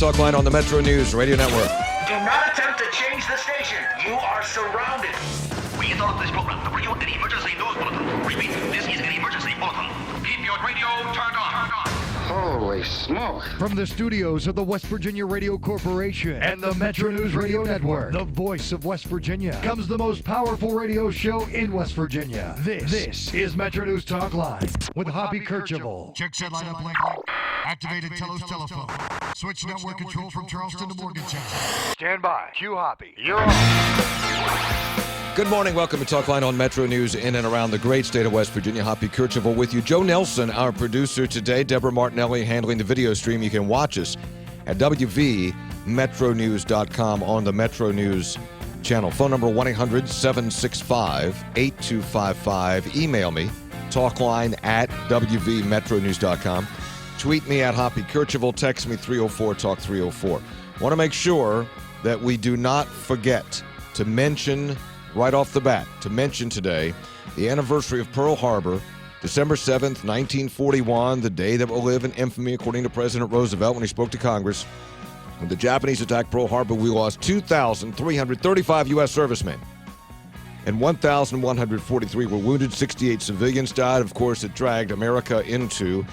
Talkline on the MetroNews Radio Network. Do not attempt to change the station. You are surrounded. We interrupt this program to bring you an emergency news bulletin. Repeat, this is an emergency bulletin. Keep your radio turned on. Holy smoke. From the studios of the West Virginia Radio Corporation and the MetroNews Radio Network, the voice of West Virginia, comes the most powerful radio show in West Virginia. This is MetroNews Talkline with Hoppy Kercheval. Check set line up, link. Activated Telos telephone. Switch network control from Charleston to Morgantown. Stand by. Cue Hoppy. You're on. Good morning. Welcome to Talkline on Metro News in and around the great state of West Virginia. Hoppy Kercheval with you. Joe Nelson, our producer today. Deborah Martinelli handling the video stream. You can watch us at wvmetronews.com on the Metro News channel. Phone number 1-800-765-8255. Email me, talkline at wvmetronews.com. Tweet me at Hoppy Kercheval. Text me 304-TALK 304. Want to make sure that we do not forget to mention right off the bat, to mention today the anniversary of Pearl Harbor, December 7th, 1941, the day that will live in infamy, according to President Roosevelt when he spoke to Congress. When the Japanese attacked Pearl Harbor, we lost 2,335 U.S. servicemen, and 1,143 were wounded. 68 civilians died. Of course, it dragged America into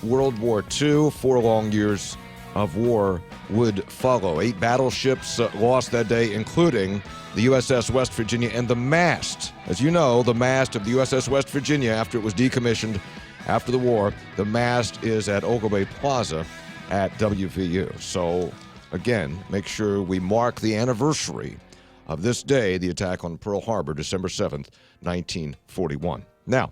World War II. 4 long years of war would follow. 8 battleships lost that day, including the USS West Virginia, and the mast. As you know, the mast of the USS West Virginia, after it was decommissioned after the war, the mast is at Ogilvy Plaza at WVU. So, again, make sure we mark the anniversary of this day, the attack on Pearl Harbor, December 7th, 1941. Now,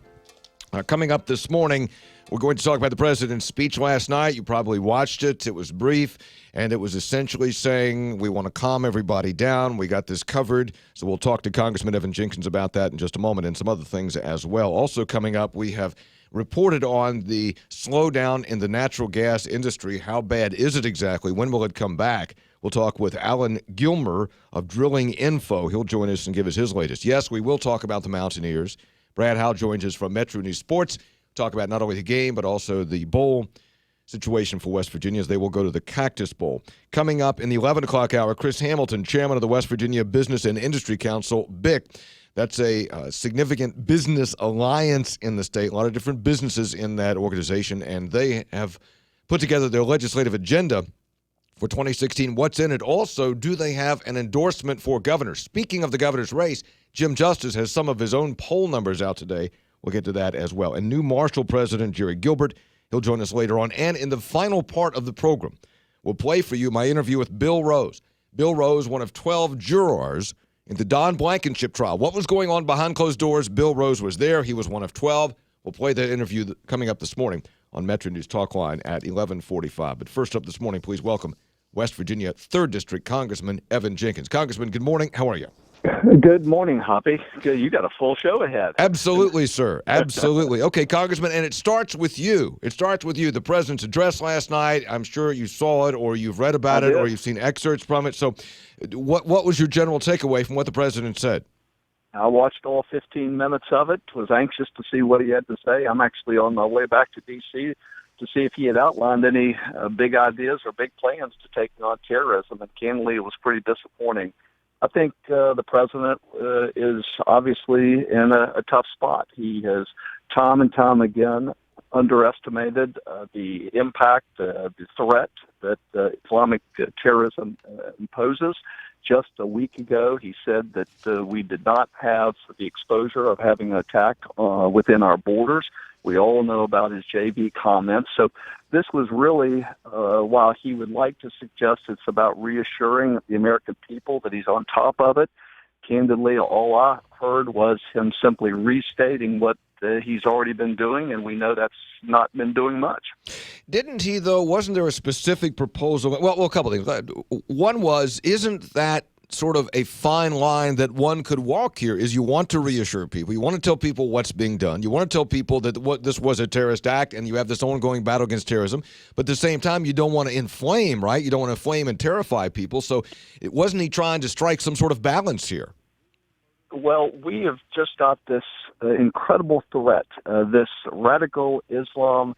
coming up this morning, we're going to talk about the president's speech last night. You probably watched it. It was brief, and it was essentially saying we want to calm everybody down. We got this covered, so we'll talk to Congressman Evan Jenkins about that in just a moment and some other things as well. Also coming up, we have reported on the slowdown in the natural gas industry. How bad is it exactly? When will it come back? We'll talk with Alan Gilmer of Drilling Info. He'll join us and give us his latest. Yes, we will talk about the Mountaineers. Brad Howe joins us from Metro News Sports. Talk about not only the game, but also the bowl situation for West Virginia as they will go to the Cactus Bowl. Coming up in the 11 o'clock hour, Chris Hamilton, chairman of the West Virginia Business and Industry Council, BIC. That's a significant business alliance in the state. A lot of different businesses in that organization, and they have put together their legislative agenda for 2016. What's in it? Also, do they have an endorsement for governor? Speaking of the governor's race, Jim Justice has some of his own poll numbers out today. We'll get to that as well. And new Marshall President Jerry Gilbert, he'll join us later on. And in the final part of the program, we'll play for you my interview with Bill Rose. Bill Rose, one of 12 jurors in the Don Blankenship trial. What was going on behind closed doors? Bill Rose was there. He was one of 12. We'll play that interview coming up this morning on Metro News Talkline at 11:45. But first up this morning, please welcome West Virginia 3rd District Congressman Evan Jenkins. Congressman, good morning. How are you? Good morning, Hoppy. You got a full show ahead. Absolutely, sir. Absolutely. Okay, Congressman, and it starts with you. It starts with you. The president's address last night, I'm sure you saw it or you've read about it or you've seen excerpts from it. So what was your general takeaway from what the president said? I watched all 15 minutes of it, was anxious to see what he had to say. I'm actually on my way back to D.C. to see if he had outlined any big ideas or big plans to take on terrorism, and candidly, it was pretty disappointing. I think the president is obviously in a tough spot. He has time and time again underestimated the impact, the threat that Islamic terrorism imposes. Just a week ago, he said that we did not have the exposure of having an attack within our borders. We all know about his JV comments. So this was really, while he would like to suggest it's about reassuring the American people that he's on top of it, candidly, all I heard was him simply restating what he's already been doing, and we know that's not been doing much. Didn't he, though? Wasn't there a specific proposal? Well, a couple of things. One was, isn't that sort of a fine line that one could walk here? Is you want to reassure people. You want to tell people what's being done. You want to tell people that this was a terrorist act and you have this ongoing battle against terrorism. But at the same time, you don't want to inflame, right? You don't want to inflame and terrify people. So wasn't he trying to strike some sort of balance here? Well, we have just got this incredible threat, this radical Islam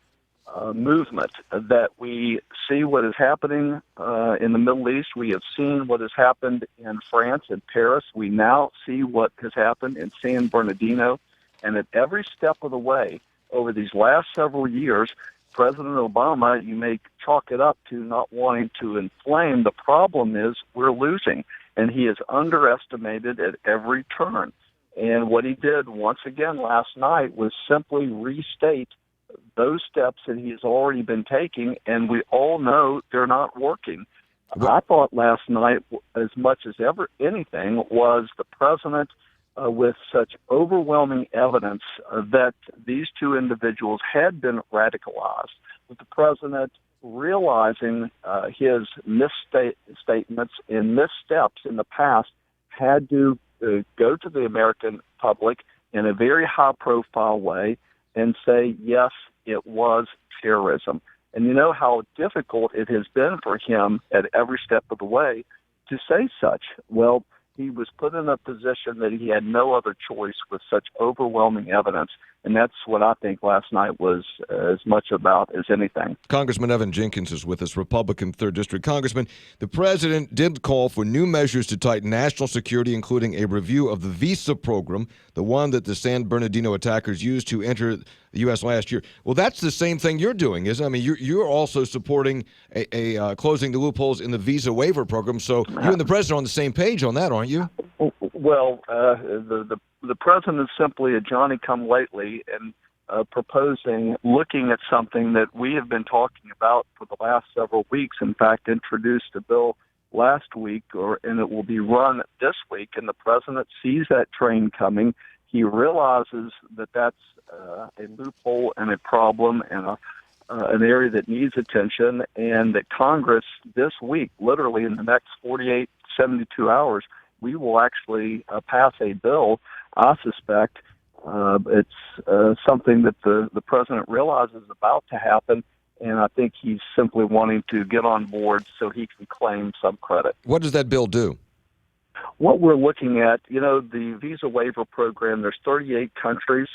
movement, that we see what is happening in the Middle East. We have seen what has happened in France and Paris. We now see what has happened in San Bernardino. And at every step of the way over these last several years, President Obama, you may chalk it up to not wanting to inflame. The problem is we're losing, and he is underestimated at every turn. And what he did once again last night was simply restate those steps that he has already been taking, and we all know they're not working. I thought last night, as much as ever anything, was the president with such overwhelming evidence that these two individuals had been radicalized, with the president realizing his misstatements and missteps in the past had to go to the American public in a very high-profile way and say, yes, it was terrorism. And you know how difficult it has been for him at every step of the way to say such. Well, he was put in a position that he had no other choice with such overwhelming evidence. And that's what I think last night was as much about as anything. Congressman Evan Jenkins is with us, Republican 3rd District. Congressman, the president did call for new measures to tighten national security, including a review of the visa program, the one that the San Bernardino attackers used to enter the U.S. last year. Well, that's the same thing you're doing, isn't it? I mean, you're also supporting a closing the loopholes in the visa waiver program. So you and the president are on the same page on that, aren't you? Well, the president is simply a Johnny-come-lately and proposing, looking at something that we have been talking about for the last several weeks. In fact, introduced a bill last week, and it will be run this week, and the president sees that train coming. He realizes that that's a loophole and a problem and an area that needs attention, and that Congress this week, literally in the next 48, 72 hours, we will actually pass a bill. I suspect it's something that the president realizes is about to happen, and I think he's simply wanting to get on board so he can claim some credit. What does that bill do? What we're looking at, the visa waiver program, there's 38 countries.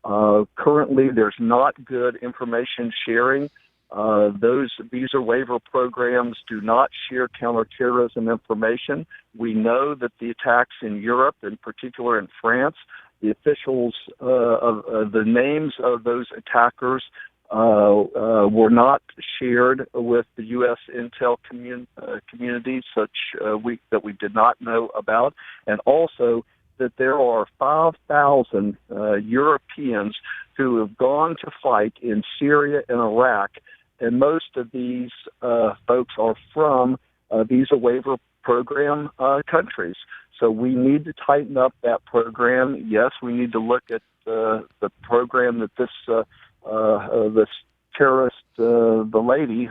Currently, there's not good information sharing. Those visa waiver programs do not share counterterrorism information. We know that the attacks in Europe, in particular in France, the officials of the names of those attackers were not shared with the U.S. intel community, that we did not know about, and also that there are 5,000 Europeans who have gone to fight in Syria and Iraq, and most of these folks are from visa waiver program countries. So we need to tighten up that program. Yes, we need to look at the program that this terrorist, the lady,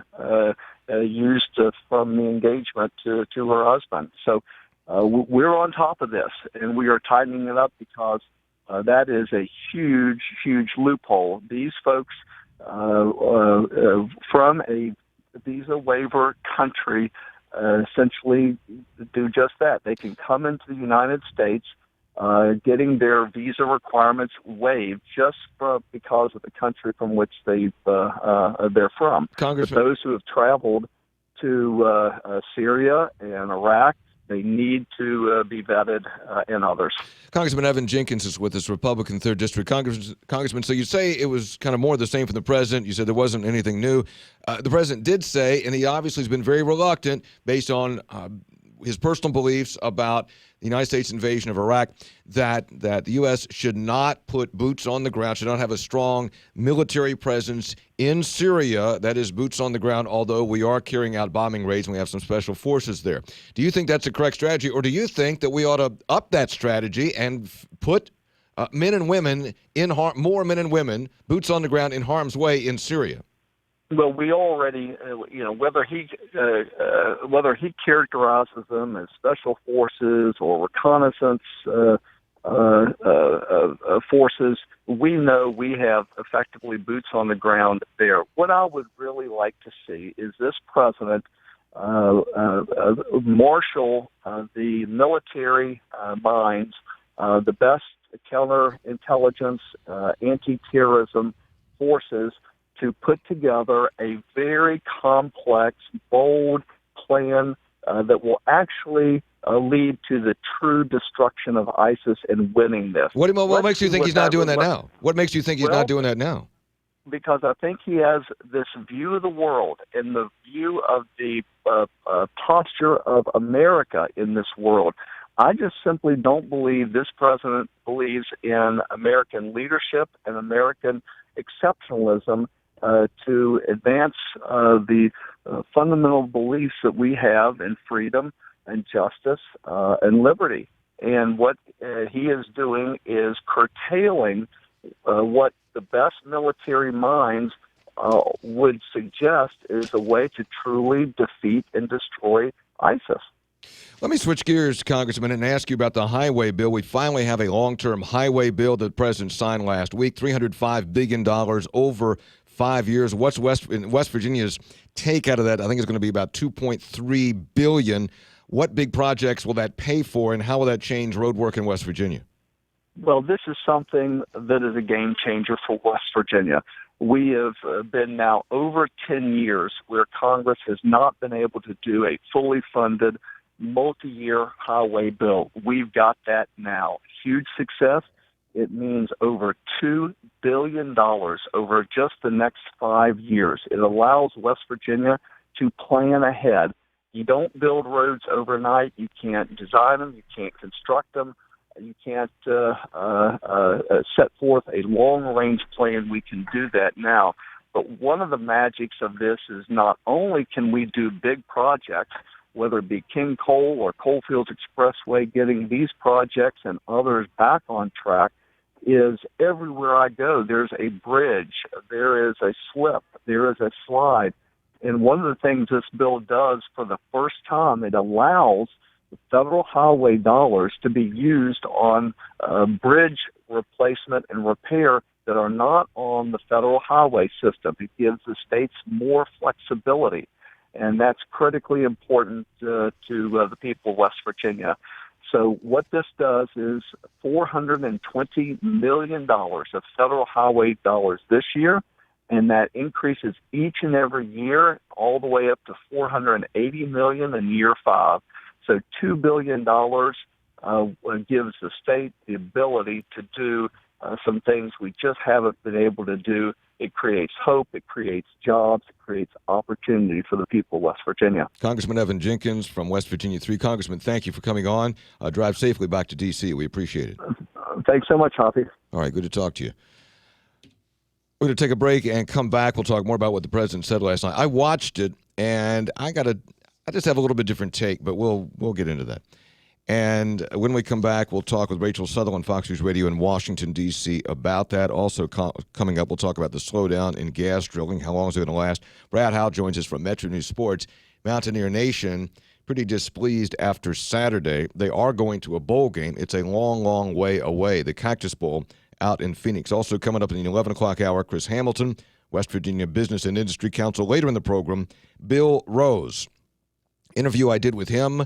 used from the engagement to her husband. So we're on top of this, and we are tightening it up because that is a huge, huge loophole. These folks from a visa waiver country essentially do just that. They can come into the United States getting their visa requirements waived just because of the country from which they're from. But those who have traveled to Syria and Iraq, they need to be vetted in others. Congressman Evan Jenkins is with us, Republican 3rd District. Congressman, so you say it was kind of more of the same from the president. You said there wasn't anything new. The president did say, and he obviously has been very reluctant based on his personal beliefs about the United States invasion of Iraq, that the U.S. should not put boots on the ground, should not have a strong military presence in Syria, that is boots on the ground, although we are carrying out bombing raids and we have some special forces there. Do you think that's a correct strategy, or do you think that we ought to up that strategy and put men and women more men and women, boots on the ground in harm's way in Syria? Well, we already, whether he characterizes them as special forces or reconnaissance forces, we know we have effectively boots on the ground there. What I would really like to see is this president marshal the military minds, the best counterintelligence, anti-terrorism forces, to put together a very complex, bold plan that will actually lead to the true destruction of ISIS and winning this. What makes you think he's not doing that would- now? What makes you think he's not doing that now? Because I think he has this view of the world and the view of the posture of America in this world. I just simply don't believe this president believes in American leadership and American exceptionalism to advance the fundamental beliefs that we have in freedom and justice and liberty. And what he is doing is curtailing what the best military minds would suggest is a way to truly defeat and destroy ISIS. Let me switch gears, Congressman, and ask you about the highway bill. We finally have a long-term highway bill that the president signed last week, $305 billion over 5 years. What's West Virginia's take out of that? I think it's going to be about $2.3 billion. What big projects will that pay for, and how will that change road work in West Virginia? Well, this is something that is a game changer for West Virginia. We have been now over 10 years where Congress has not been able to do a fully funded multi-year highway bill. We've got that now. Huge success. It means over $2 billion over just the next 5 years. It allows West Virginia to plan ahead. You don't build roads overnight. You can't design them. You can't construct them. You can't set forth a long-range plan. We can do that now. But one of the magics of this is not only can we do big projects, whether it be King Coal or Coalfields Expressway, getting these projects and others back on track, is everywhere I go, there's a bridge, there is a slip, there is a slide. And one of the things this bill does for the first time, it allows federal highway dollars to be used on bridge replacement and repair that are not on the federal highway system. It gives the states more flexibility, and that's critically important to the people of West Virginia. So what this does is $420 million of federal highway dollars this year, and that increases each and every year all the way up to $480 million in year 5. So $2 billion gives the state the ability to do some things we just haven't been able to do. It creates hope, it creates jobs, it creates opportunity for the people of West Virginia. Congressman Evan Jenkins from West Virginia 3. Congressman, thank you for coming on. Drive safely back to D.C. We appreciate it. Thanks so much, Hoppy. All right, good to talk to you. We're going to take a break and come back. We'll talk more about what the president said last night. I watched it, and I just have a little bit different take, but we'll get into that. And when we come back, we'll talk with Rachel Sutherland, Fox News Radio in Washington, D.C. about that. Also coming up, we'll talk about the slowdown in gas drilling. How long is it going to last? Brad Howe joins us from MetroNews Sports. Mountaineer Nation, pretty displeased after Saturday. They are going to a bowl game. It's a long, long way away, the Cactus Bowl out in Phoenix. Also coming up in the 11 o'clock hour, Chris Hamilton, West Virginia Business and Industry Council. Later in the program, Bill Rose. Interview I did with him,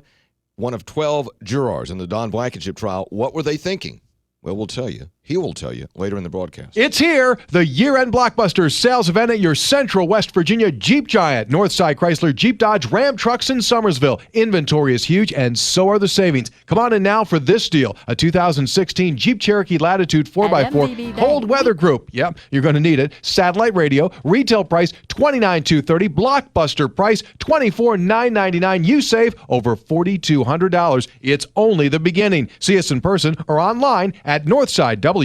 one of 12 jurors in the Don Blankenship trial. What were they thinking? Well, we'll tell you. He will tell you later in the broadcast. It's here, the year-end Blockbuster sales event at your Central West Virginia Jeep Giant. Northside Chrysler, Jeep, Dodge, Ram trucks in Summersville. Inventory is huge, and so are the savings. Come on in now for this deal. A 2016 Jeep Cherokee Latitude 4x4 cold weather group. Yep, you're going to need it. Satellite radio. Retail price $29,230. Blockbuster price $24,999. You save over $4,200. It's only the beginning. See us in person or online at NorthsideWV.com.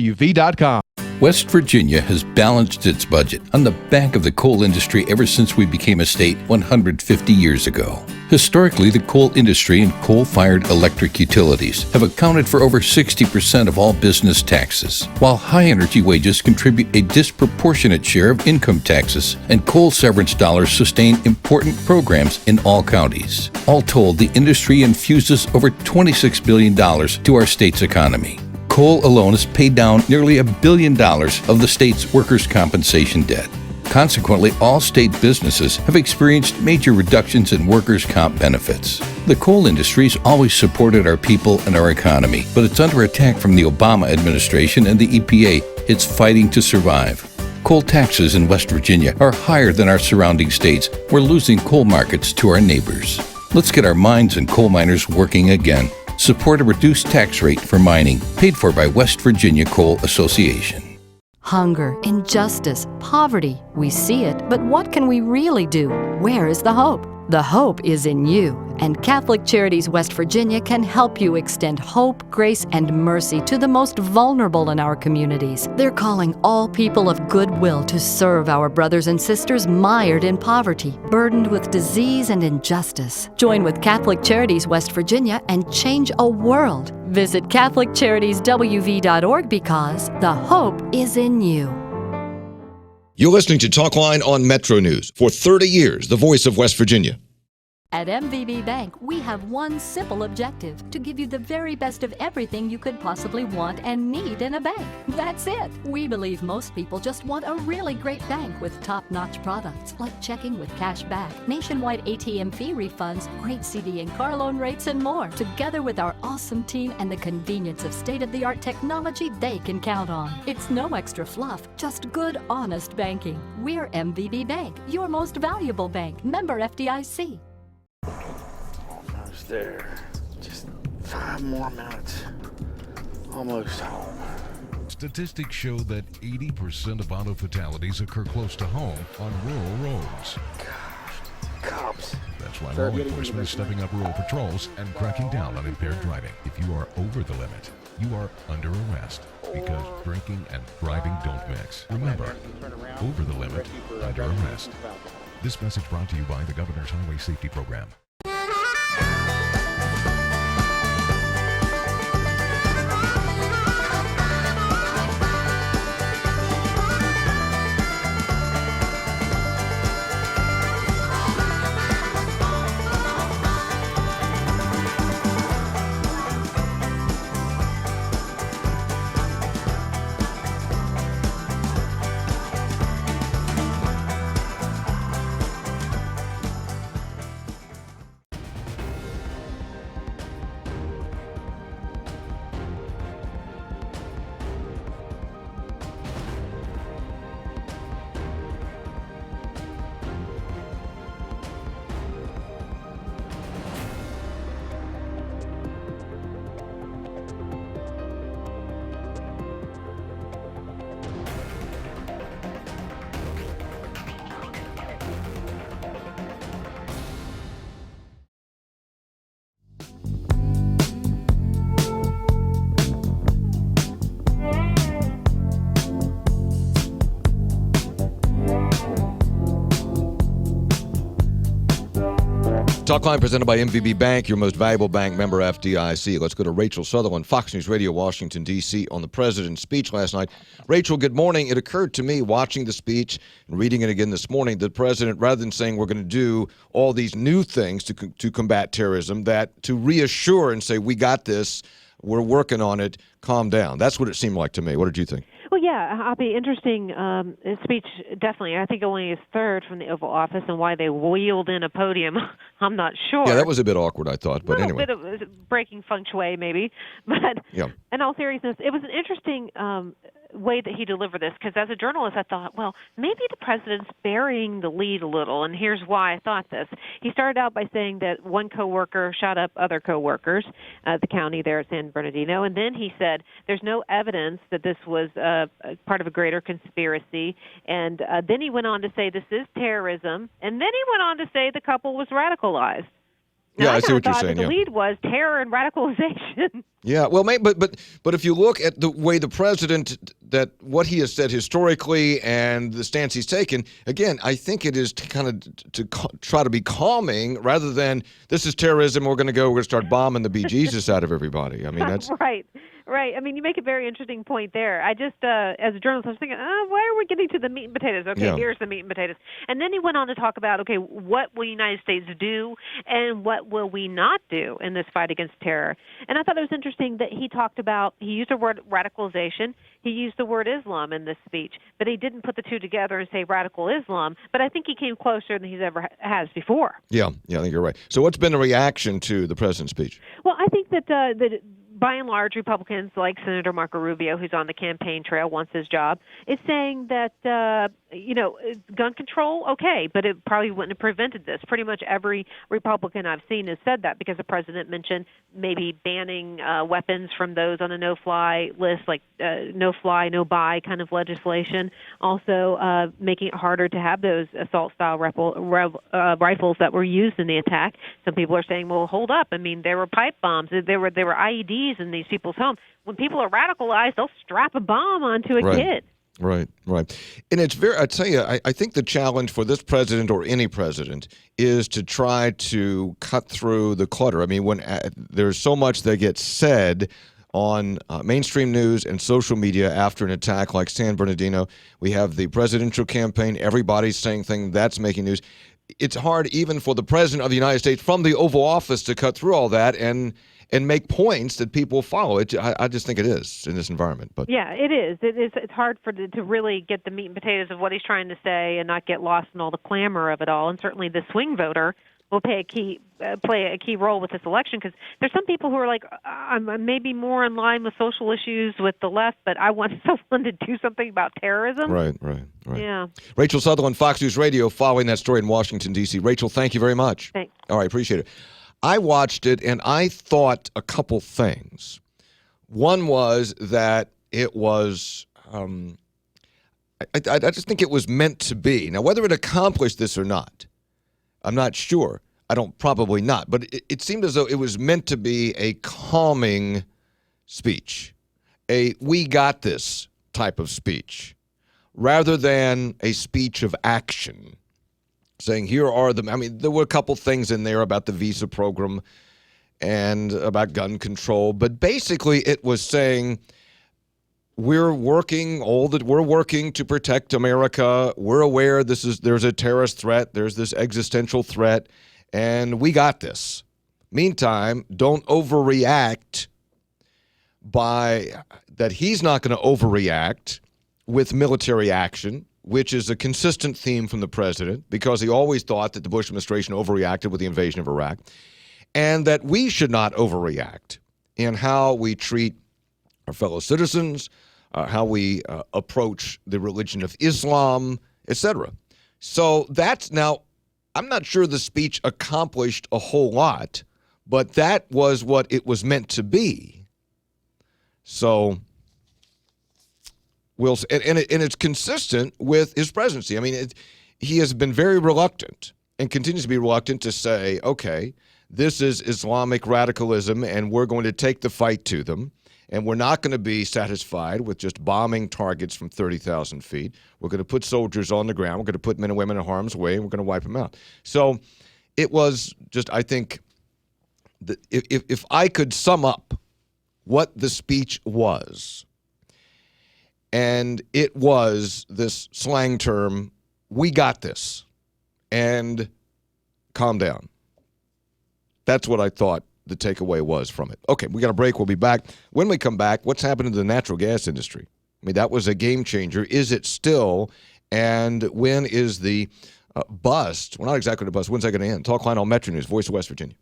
West Virginia has balanced its budget on the back of the coal industry ever since we became a state 150 years ago. Historically, the coal industry and coal-fired electric utilities have accounted for over 60% of all business taxes, while high-energy wages contribute a disproportionate share of income taxes, and coal severance dollars sustain important programs in all counties. All told, the industry infuses over $26 billion to our state's economy. Coal alone has paid down nearly $1 billion of the state's workers' compensation debt. Consequently, all state businesses have experienced major reductions in workers' comp benefits. The coal industry has always supported our people and our economy, but it's under attack from the Obama administration and the EPA. It's fighting to survive. Coal taxes in West Virginia are higher than our surrounding states. We're losing coal markets to our neighbors. Let's get our mines and coal miners working again. Support a reduced tax rate for mining, paid for by West Virginia Coal Association. Hunger, injustice, poverty. We see it, but what can we really do? Where is the hope? The hope is in you, and Catholic Charities West Virginia can help you extend hope, grace, and mercy to the most vulnerable in our communities. They're calling all people of goodwill to serve our brothers and sisters mired in poverty, burdened with disease and injustice. Join with Catholic Charities West Virginia and change a world. Visit CatholicCharitiesWV.org because the hope is in you. You're listening to Talkline on Metro News. For 30 years, the voice of West Virginia. At MVB Bank, we have one simple objective: to give you the very best of everything you could possibly want and need in a bank. That's it. We believe most people just want a really great bank with top-notch products like checking with cash back, nationwide ATM fee refunds, great CD and car loan rates, and more. Together with our awesome team and the convenience of state-of-the-art technology they can count on. It's no extra fluff, just good, honest banking. We're MVB Bank, your most valuable bank. Member FDIC. Almost there. Just 5 more minutes. Almost home. Statistics show that 80% of auto fatalities occur close to home on rural roads. Gosh, cops. That's why law enforcement is stepping up rural patrols and cracking down on impaired driving. If you are over the limit, you are under arrest because drinking and driving don't mix. Remember, over the limit, under arrest. This message brought to you by the Governor's Highway Safety Program. Talkline presented by MVB Bank, your most valuable bank, member FDIC. Let's go to Rachel Sutherland, Fox News Radio, Washington, D.C., on the president's speech last night. Rachel, good morning. It occurred to me watching the speech and reading it again this morning, the president, rather than saying we're going to do all these new things to combat terrorism, that to reassure and say, we got this, we're working on it, calm down. That's what it seemed like to me. What did you think? Well, yeah, I'll be interesting. His speech, definitely. I think only his third from the Oval Office, and why they wheeled in a podium, I'm not sure. Yeah, that was a bit awkward, I thought. But anyway. A bit of breaking feng shui, maybe. But yeah. In all seriousness, it was an interesting way that he delivered this, because as a journalist, I thought, well, maybe the president's burying the lead a little, and here's why I thought this. He started out by saying that one coworker shot up other coworkers at the county there at San Bernardino, and then he said there's no evidence that this was part of a greater conspiracy, and then he went on to say this is terrorism, and then he went on to say the couple was radicalized. Now, I see what you're saying. The lead was terror and radicalization. Yeah, well, but if you look at the way the president, that what he has said historically and the stance he's taken, again, I think it is to kind of try to be calming rather than this is terrorism. We're going to start bombing the bejesus out of everybody. I mean, that's right. Right. I mean, you make a very interesting point there. I just, as a journalist, I was thinking, why are we getting to the meat and potatoes? Okay, yeah. Here's the meat and potatoes. And then he went on to talk about, okay, what will the United States do and what will we not do in this fight against terror? And I thought it was interesting that he talked about, he used the word radicalization, he used the word Islam in this speech, but he didn't put the two together and say radical Islam, but I think he came closer than he's ever has before. Yeah, I think you're right. So what's been the reaction to the president's speech? Well, I think that by and large, Republicans like Senator Marco Rubio, who's on the campaign trail, wants his job, is saying that, gun control, okay, but it probably wouldn't have prevented this. Pretty much every Republican I've seen has said that because the president mentioned maybe banning weapons from those on a no-fly list, like no-fly, no-buy kind of legislation. Also making it harder to have those assault-style rifles that were used in the attack. Some people are saying, well, hold up. I mean, there were pipe bombs. There were IEDs in these people's homes. When people are radicalized, they'll strap a bomb onto a kid. Right. And it's I tell you, I think the challenge for this president or any president is to try to cut through the clutter. I mean, when there's so much that gets said on mainstream news and social media after an attack like San Bernardino, we have the presidential campaign, everybody's saying things that's making news. It's hard even for the president of the United States from the Oval Office to cut through all that and make points that people follow. I just think it is in this environment. But yeah, it is. It's hard to really get the meat and potatoes of what he's trying to say and not get lost in all the clamor of it all. And certainly the swing voter will play a key role with this election, because there's some people who are like, I'm maybe more in line with social issues with the left, but I want someone to do something about terrorism. Right. Yeah. Rachel Sutherland, Fox News Radio, following that story in Washington, D.C. Rachel, thank you very much. Thanks. All right, appreciate it. I watched it, and I thought a couple things. One was that it was, I just think it was meant to be. Now, whether it accomplished this or not, I'm not sure. Probably not. But it seemed as though it was meant to be a calming speech, a we got this type of speech, rather than a speech of action. Saying there were a couple things in there about the visa program and about gun control, but basically it was saying we're working to protect America. We're aware there's a terrorist threat, there's this existential threat, and we got this. Meantime, don't overreact that he's not going to overreact with military action, which is a consistent theme from the president, because he always thought that the Bush administration overreacted with the invasion of Iraq, and that we should not overreact in how we treat our fellow citizens, how we approach the religion of Islam, etc. So now, I'm not sure the speech accomplished a whole lot, but that was what it was meant to be. So and it's consistent with his presidency. I mean, he has been very reluctant and continues to be reluctant to say, okay, this is Islamic radicalism, and we're going to take the fight to them, and we're not going to be satisfied with just bombing targets from 30,000 feet. We're going to put soldiers on the ground. We're going to put men and women in harm's way, and we're going to wipe them out. So it was just, I think, if I could sum up what the speech was, and it was this slang term, we got this, and calm down. That's what I thought the takeaway was from it. Okay, we got a break. We'll be back. When we come back, what's happening to the natural gas industry? I mean, that was a game changer. Is it still? And when is the bust? Well, not exactly the bust. When's that going to end? Talkline on MetroNews, Voice of West Virginia.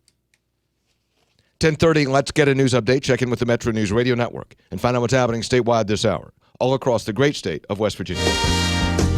10:30, let's get a news update. Check in with the Metro News Radio Network and find out what's happening statewide this hour, all across the great state of West Virginia.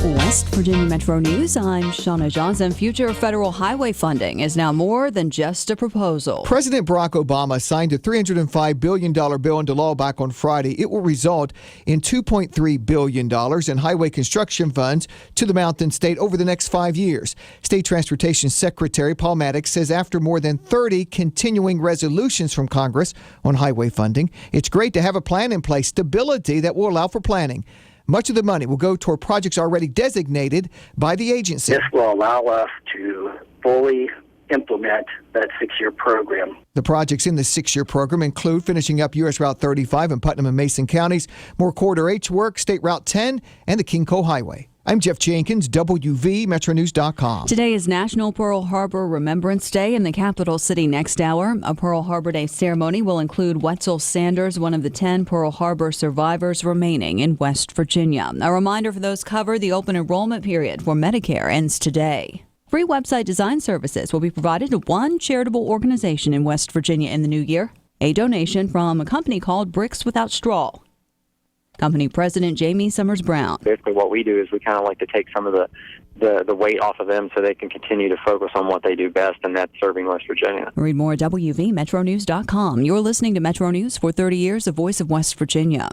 West Virginia Metro News, I'm Shauna Johnson. Future federal highway funding is now more than just a proposal. President Barack Obama signed a $305 billion bill into law back on Friday. It will result in $2.3 billion in highway construction funds to the Mountain State over the next 5 years. State Transportation Secretary Paul Maddox says after more than 30 continuing resolutions from Congress on highway funding, it's great to have a plan in place, stability that will allow for planning. Much of the money will go toward projects already designated by the agency. This will allow us to fully implement that 6-year program. The projects in the 6-year program include finishing up U.S. Route 35 in Putnam and Mason counties, more Corridor H work, State Route 10, and the King Cole Highway. I'm Jeff Jenkins, WVMetroNews.com. Today is National Pearl Harbor Remembrance Day in the capital city next hour. A Pearl Harbor Day ceremony will include Wetzel Sanders, one of the 10 Pearl Harbor survivors remaining in West Virginia. A reminder for those covered, the open enrollment period for Medicare ends today. Free website design services will be provided to one charitable organization in West Virginia in the new year. A donation from a company called Bricks Without Straw. Company President Jamie Summers Brown. Basically what we do is we kind of like to take some of the weight off of them so they can continue to focus on what they do best, and that's serving West Virginia. Read more at WVMetroNews.com. You're listening to Metro News for 30 years, the voice of West Virginia.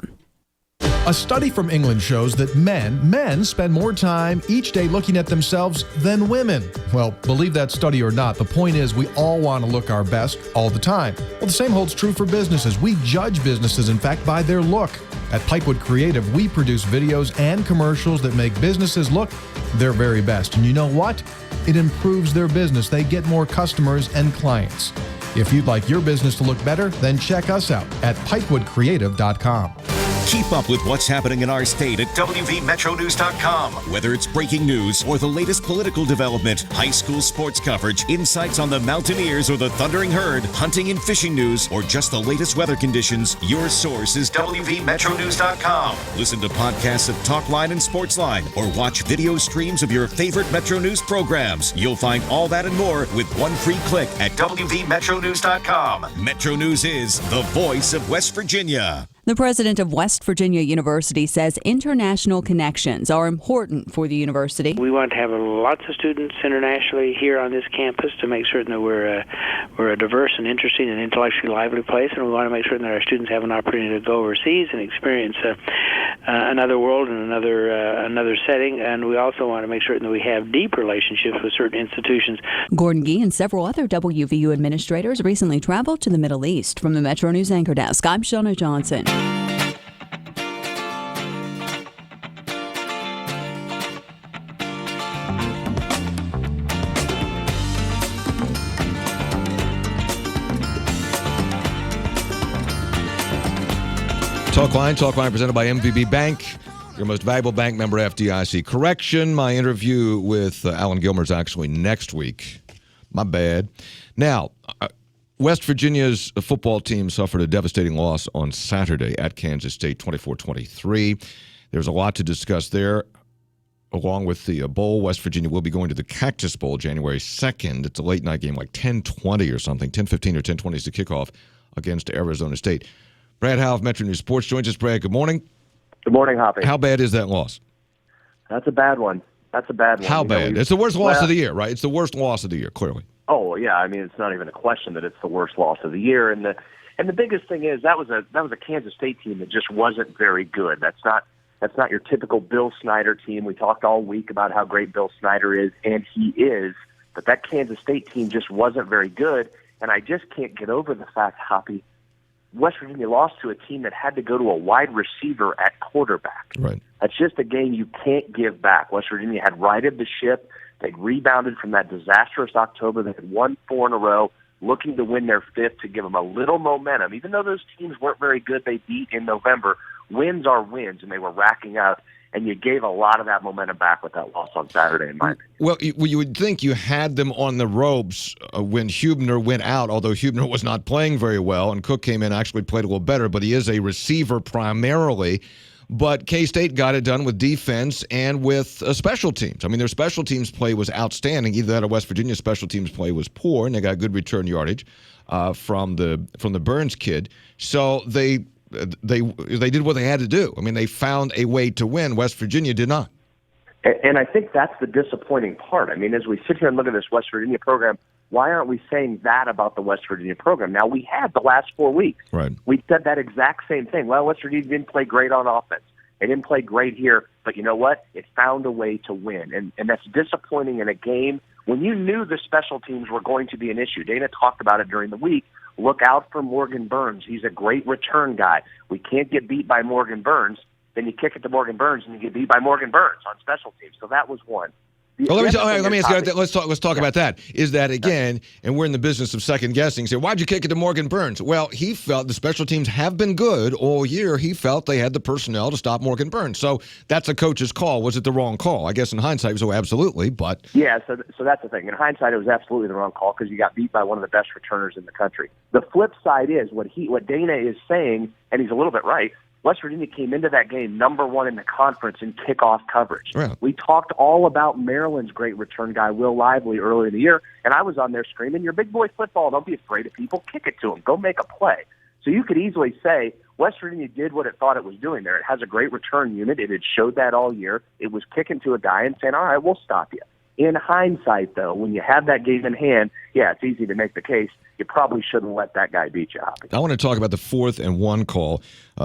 A study from England shows that men spend more time each day looking at themselves than women. Well, believe that study or not, the point is we all want to look our best all the time. Well, the same holds true for businesses. We judge businesses, in fact, by their look. At Pipewood Creative, we produce videos and commercials that make businesses look their very best. And you know what? It improves their business. They get more customers and clients. If you'd like your business to look better, then check us out at pipewoodcreative.com. Keep up with what's happening in our state at WVMetroNews.com. Whether it's breaking news or the latest political development, high school sports coverage, insights on the Mountaineers or the Thundering Herd, hunting and fishing news, or just the latest weather conditions, your source is WVMetroNews.com. Listen to podcasts of Talkline and Sportsline, or watch video streams of your favorite Metro News programs. You'll find all that and more with one free click at WVMetroNews.com. Metro News is the voice of West Virginia. The president of West Virginia University says international connections are important for the university. We want to have lots of students internationally here on this campus to make certain that we're a diverse and interesting and intellectually lively place, and we want to make certain that our students have an opportunity to go overseas and experience another world and another setting, and we also want to make certain that we have deep relationships with certain institutions. Gordon Gee and several other WVU administrators recently traveled to the Middle East. From the Metro News Anchor Desk, I'm Shawna Johnson. Talkline presented by MVB Bank, your most valuable bank member, FDIC. Correction, my interview with Alan Gilmer is actually next week. My bad. Now, West Virginia's football team suffered a devastating loss on Saturday at Kansas State, 24-23. There's a lot to discuss there. Along with the bowl, West Virginia will be going to the Cactus Bowl January 2nd. It's a late-night game, like 10:20 or something. 10:15 or 10:20 is the kickoff against Arizona State. Brad Howe of Metro News Sports joins us. Brad, good morning. Good morning, Hoppy. How bad is that loss? That's a bad one. How bad? It's the worst loss of the year, right? It's the worst loss of the year, clearly. Oh yeah, I mean it's not even a question that it's the worst loss of the year. And the biggest thing is that was a Kansas State team that just wasn't very good. That's not your typical Bill Snyder team. We talked all week about how great Bill Snyder is, and he is. But that Kansas State team just wasn't very good. And I just can't get over the fact, Hoppy, West Virginia lost to a team that had to go to a wide receiver at quarterback. Right. That's just a game you can't give back. West Virginia had righted the ship. They'd rebounded from that disastrous October. They had won 4 in a row, looking to win their 5th to give them a little momentum. Even though those teams weren't very good, they beat in November. Wins are wins, and they were racking up. And you gave a lot of that momentum back with that loss on Saturday, in my opinion. Well, you would think you had them on the ropes when Hubner went out, although Hubner was not playing very well, and Cook came in, actually played a little better, but he is a receiver primarily. But K-State got it done with defense and with special teams. I mean, their special teams play was outstanding. Either that or West Virginia's special teams play was poor, and they got good return yardage from the Burns kid. So they did what they had to do. I mean, they found a way to win. West Virginia did not. And I think that's the disappointing part. I mean, as we sit here and look at this West Virginia program, why aren't we saying that about the West Virginia program? Now, we had the last 4 weeks. Right. We said that exact same thing. Well, West Virginia didn't play great on offense. They didn't play great here. But you know what? It found a way to win. And that's disappointing in a game when you knew the special teams were going to be an issue. Dana talked about it during the week. Look out for Morgan Burns. He's a great return guy. We can't get beat by Morgan Burns. Then you kick it to Morgan Burns, and you get beat by Morgan Burns on special teams. So that was one. Well, let me ask you. Let's talk about that. Is that again? And we're in the business of second guessing. Say, why'd you kick it to Morgan Burns? Well, he felt the special teams have been good all year. He felt they had the personnel to stop Morgan Burns. So that's a coach's call. Was it the wrong call? I guess in hindsight, it was absolutely. But yeah, so that's the thing. In hindsight, it was absolutely the wrong call because you got beat by one of the best returners in the country. The flip side is what Dana is saying, and he's a little bit right. West Virginia came into that game number 1 in the conference in kickoff coverage. Right. We talked all about Maryland's great return guy, Will Lively, earlier in the year, and I was on there screaming, "You're big boy football. Don't be afraid of people. Kick it to him. Go make a play." So you could easily say West Virginia did what it thought it was doing there. It has a great return unit. It had showed that all year. It was kicking to a guy and saying, all right, we'll stop you. In hindsight, though, when you have that game in hand, yeah, it's easy to make the case. You probably shouldn't let that guy beat you, Hoppy. I want to talk about the 4th and 1 call.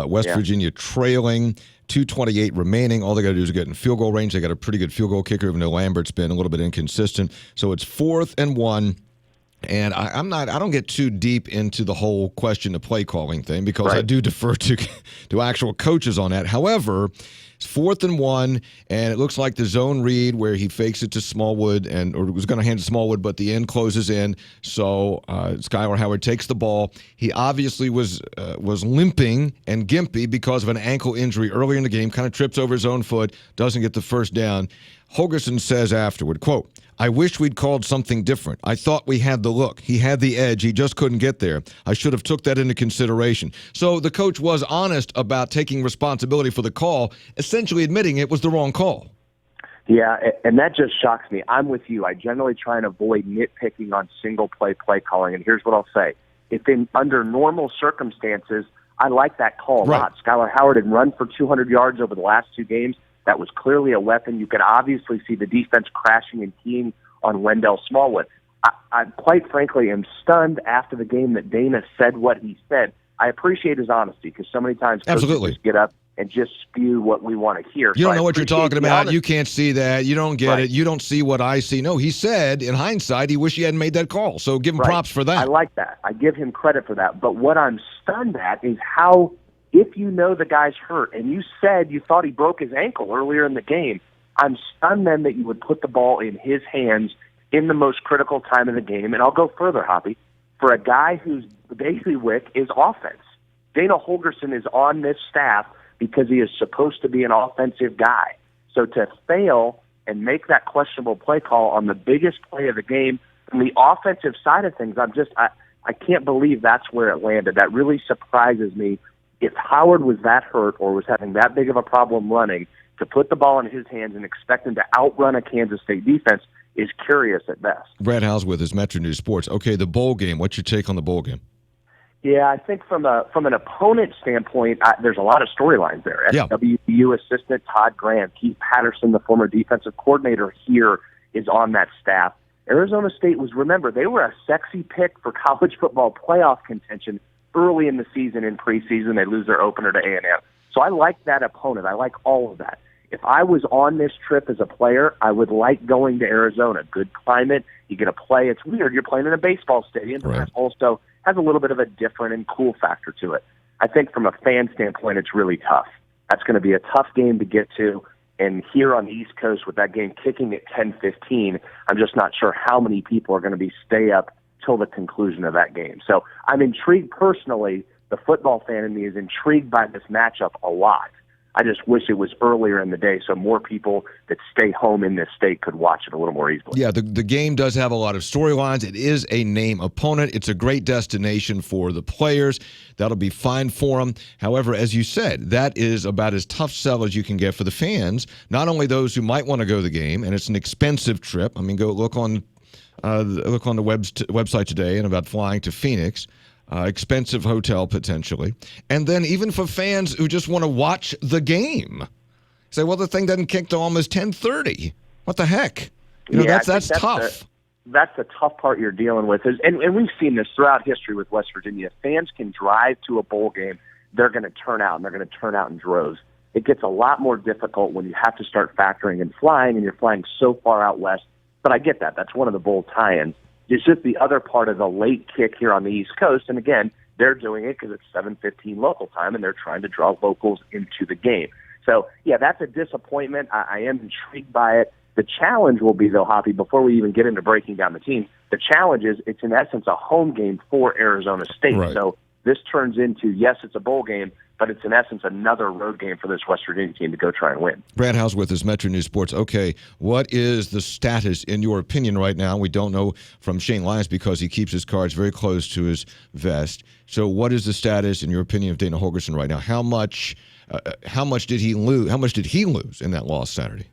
West Virginia trailing, 2:28 remaining. All they got to do is get in field goal range. They got a pretty good field goal kicker, even though Lambert's been a little bit inconsistent. So it's 4th and 1. And I don't get too deep into the whole question of play calling thing because I do defer to actual coaches on that. However, it's 4th and 1, and it looks like the zone read where he fakes it to Smallwood or was going to hand it to Smallwood, but the end closes in. So Skylar Howard takes the ball. He obviously was limping and gimpy because of an ankle injury earlier in the game, kind of trips over his own foot, doesn't get the first down. Holgerson says afterward, quote, I wish we'd called something different. I thought we had the look. He had the edge. He just couldn't get there. I should have took that into consideration. So the coach was honest about taking responsibility for the call, essentially admitting it was the wrong call. Yeah, and that just shocks me. I'm with you. I generally try and avoid nitpicking on single play calling, and here's what I'll say. If under normal circumstances, I like that call a lot. Skylar Howard had run for 200 yards over the last 2 games. That was clearly a weapon. You could obviously see the defense crashing and keying on Wendell Smallwood. I quite frankly am stunned after the game that Dana said what he said. I appreciate his honesty because so many times coaches just get up and just spew what we want to hear. You don't know what you're talking about. You can't see that. You don't get it. You don't see what I see. No, he said, in hindsight, he wished he hadn't made that call. So give him props for that. I like that. I give him credit for that. But what I'm stunned at is how, if you know the guy's hurt, and you said you thought he broke his ankle earlier in the game, I'm stunned then that you would put the ball in his hands in the most critical time of the game. And I'll go further, Hoppy. For a guy whose bailiwick is offense, Dana Holgerson is on this staff because he is supposed to be an offensive guy. So to fail and make that questionable play call on the biggest play of the game from the offensive side of things, I can't believe that's where it landed. That really surprises me. If Howard was that hurt or was having that big of a problem running, to put the ball in his hands and expect him to outrun a Kansas State defense is curious at best. Brad Howes with us, MetroNews Sports. Okay, the bowl game. What's your take on the bowl game? Yeah, I think from an opponent standpoint, there's a lot of storylines there. SWU assistant Todd Grant, Keith Patterson, the former defensive coordinator here, is on that staff. Arizona State remember, they were a sexy pick for college football playoff contention early in the season in preseason. They lose their opener to A&M. So I like that opponent. I like all of that. If I was on this trip as a player, I would like going to Arizona. Good climate. You get to play. It's weird. You're playing in a baseball stadium, but it also has a little bit of a different and cool factor to it. I think from a fan standpoint, it's really tough. That's going to be a tough game to get to. And here on the East Coast with that game kicking at 10:15, I'm just not sure how many people are going to stay up till the conclusion of that game. So I'm intrigued personally. The football fan in me is intrigued by this matchup a lot. I just wish it was earlier in the day so more people that stay home in this state could watch it a little more easily. Yeah, the game does have a lot of storylines. It is a name opponent. It's a great destination for the players. That'll be fine for them. However, as you said, that is about as tough sell as you can get for the fans, not only those who might want to go to the game, and it's an expensive trip. I mean, go look on the website today and about flying to Phoenix. Expensive hotel potentially. And then even for fans who just want to watch the game, say, well, the thing doesn't kick till almost 10:30. What the heck? That's tough. That's the tough part you're dealing with. And we've seen this throughout history with West Virginia. Fans can drive to a bowl game. They're going to turn out, and they're going to turn out in droves. It gets a lot more difficult when you have to start factoring in flying, and you're flying so far out west. But I get that. That's one of the bowl tie-ins. It's just the other part of the late kick here on the East Coast. And again, they're doing it because it's 7:15 local time, and they're trying to draw locals into the game. So, yeah, that's a disappointment. I am intrigued by it. The challenge will be, though, Hoppy, before we even get into breaking down the team, the challenge is it's, in essence, a home game for Arizona State. Right. So this turns into, yes, it's a bowl game, but it's in essence another road game for this West Virginia team to go try and win. Brad Howes with us, MetroNews Sports. Okay, what is the status, in your opinion, right now? We don't know from Shane Lyons because he keeps his cards very close to his vest. So what is the status, in your opinion, of Dana Holgerson right now? How much did he lose? How much did he lose in that loss Saturday?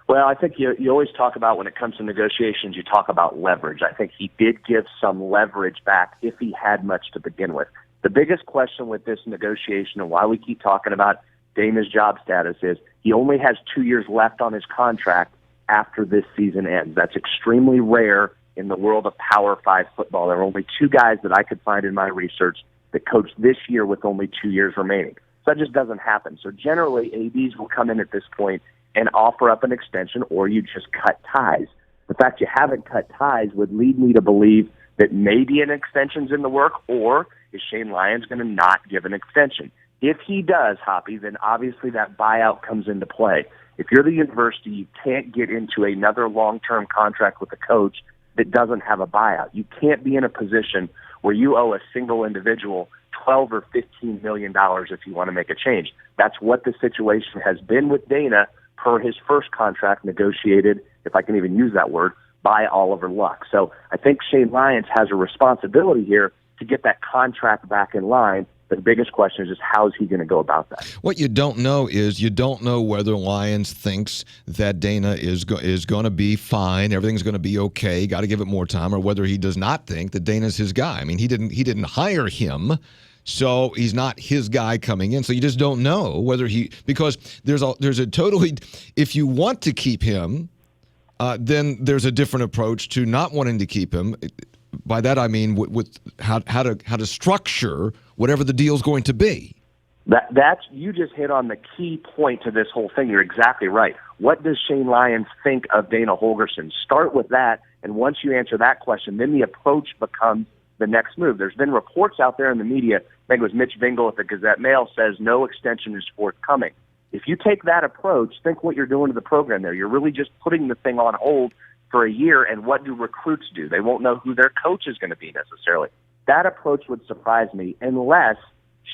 Well, I think you always talk about when it comes to negotiations, you talk about leverage. I think he did give some leverage back if he had much to begin with. The biggest question with this negotiation and why we keep talking about Dana's job status is he only has 2 years left on his contract after this season ends. That's extremely rare in the world of Power 5 football. There are only 2 guys that I could find in my research that coached this year with only 2 years remaining. So that just doesn't happen. So generally, ADs will come in at this point and offer up an extension, or you just cut ties. The fact you haven't cut ties would lead me to believe that maybe an extension's in the work, or is Shane Lyons going to not give an extension? If he does, Hoppy, then obviously that buyout comes into play. If you're the university, you can't get into another long-term contract with a coach that doesn't have a buyout. You can't be in a position where you owe a single individual $12 or $15 million if you want to make a change. That's what the situation has been with Dana per his first contract negotiated, if I can even use that word, by Oliver Luck. So I think Shane Lyons has a responsibility here to get that contract back in line. The biggest question is just how is he going to go about that? What you don't know is you don't know whether Lyons thinks that Dana is going to be fine, everything's going to be okay, got to give it more time, or whether he does not think that Dana's his guy. I mean, he didn't hire him, so he's not his guy coming in. So you just don't know whether because there's a totally, if you want to keep him, then there's a different approach to not wanting to keep him. By that I mean with how to structure whatever the deal's going to be. That's you just hit on the key point to this whole thing. You're exactly right. What does Shane Lyons think of Dana Holgorsen? Start with that, and once you answer that question, then the approach becomes the next move. There's been reports out there in the media, I think it was Mitch Vingle at the Gazette-Mail says no extension is forthcoming. If you take that approach, think what you're doing to the program there. You're really just putting the thing on hold for a year, and what do recruits do? They won't know who their coach is going to be necessarily. That approach would surprise me unless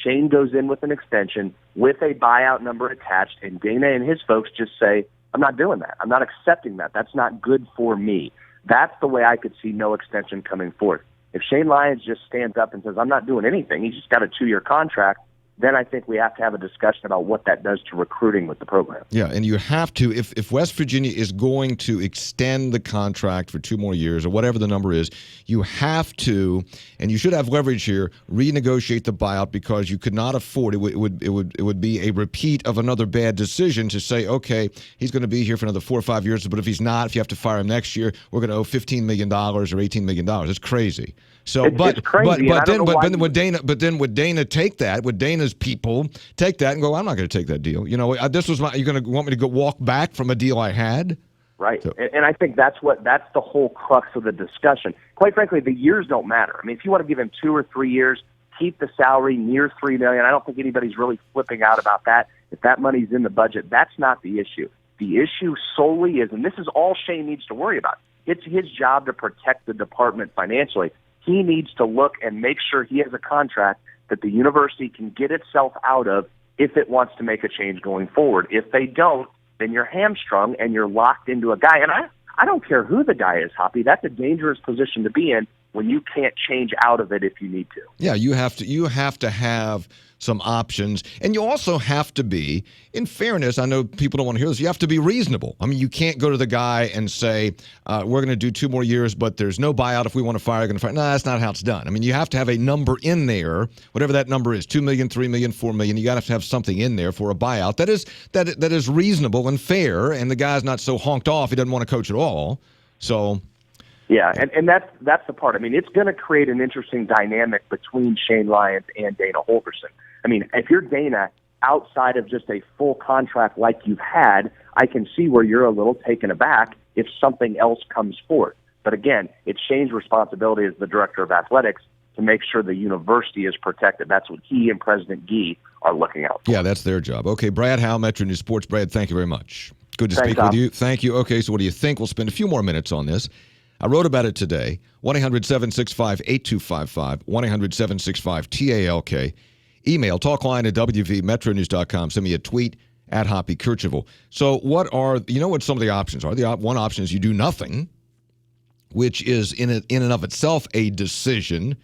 Shane goes in with an extension with a buyout number attached, and Dana and his folks just say, I'm not doing that. I'm not accepting that. That's not good for me. That's the way I could see no extension coming forth. If Shane Lyons just stands up and says, I'm not doing anything, he's just got a 2-year contract, then I think we have to have a discussion about what that does to recruiting with the program. Yeah, and you have to, if West Virginia is going to extend the contract for 2 more years or whatever the number is, you have to, and you should have leverage here, renegotiate the buyout, because you could not afford it. It would be a repeat of another bad decision to say, okay, he's going to be here for another 4 or 5 years, but if he's not, if you have to fire him next year, we're going to owe $15 million or $18 million. It's crazy. So, it's crazy, but then would Dana take that? Would Dana's people take that and go, I'm not going to take that deal? You know, this was you're going to want me to go walk back from a deal I had? Right. So. And I think that's the whole crux of the discussion. Quite frankly, the years don't matter. I mean, if you want to give him 2 or 3 years, keep the salary near $3 million. I don't think anybody's really flipping out about that. If that money's in the budget, that's not the issue. The issue solely is, and this is all Shane needs to worry about, it's his job to protect the department financially. He needs to look and make sure he has a contract that the university can get itself out of if it wants to make a change going forward. If they don't, then you're hamstrung and you're locked into a guy. And I don't care who the guy is, Hoppy. That's a dangerous position to be in when you can't change out of it if you need to. Yeah, you have to have some options, and you also have to be, in fairness, I know people don't want to hear this, you have to be reasonable. I mean, you can't go to the guy and say, we're going to do 2 more years, but there's no buyout. If we want to fire, we're going to fire. No, that's not how it's done. I mean, you have to have a number in there, whatever that number is, $2 million, $3 million, $4 million. You got to have something in there for a buyout that is reasonable and fair, and the guy's not so honked off he doesn't want to coach at all. So... yeah, and that's the part. I mean, it's going to create an interesting dynamic between Shane Lyons and Dana Holgorsen. I mean, if you're Dana, outside of just a full contract like you've had, I can see where you're a little taken aback if something else comes forth. But again, it's Shane's responsibility as the director of athletics to make sure the university is protected. That's what he and President Gee are looking out for. Yeah, that's their job. Okay, Brad Howe, MetroNews Sports. Brad, thank you very much. Good to Thanks, speak Tom. with you. Thank you. Okay, so what do you think? We'll spend a few more minutes on this. I wrote about it today. 1-800-765-8255, 1-800-765-TALK. Email talkline at wvmetronews.com. Send me a tweet at Hoppy Kercheval. So what some of the options are? One option is you do nothing, which is in and of itself a decision,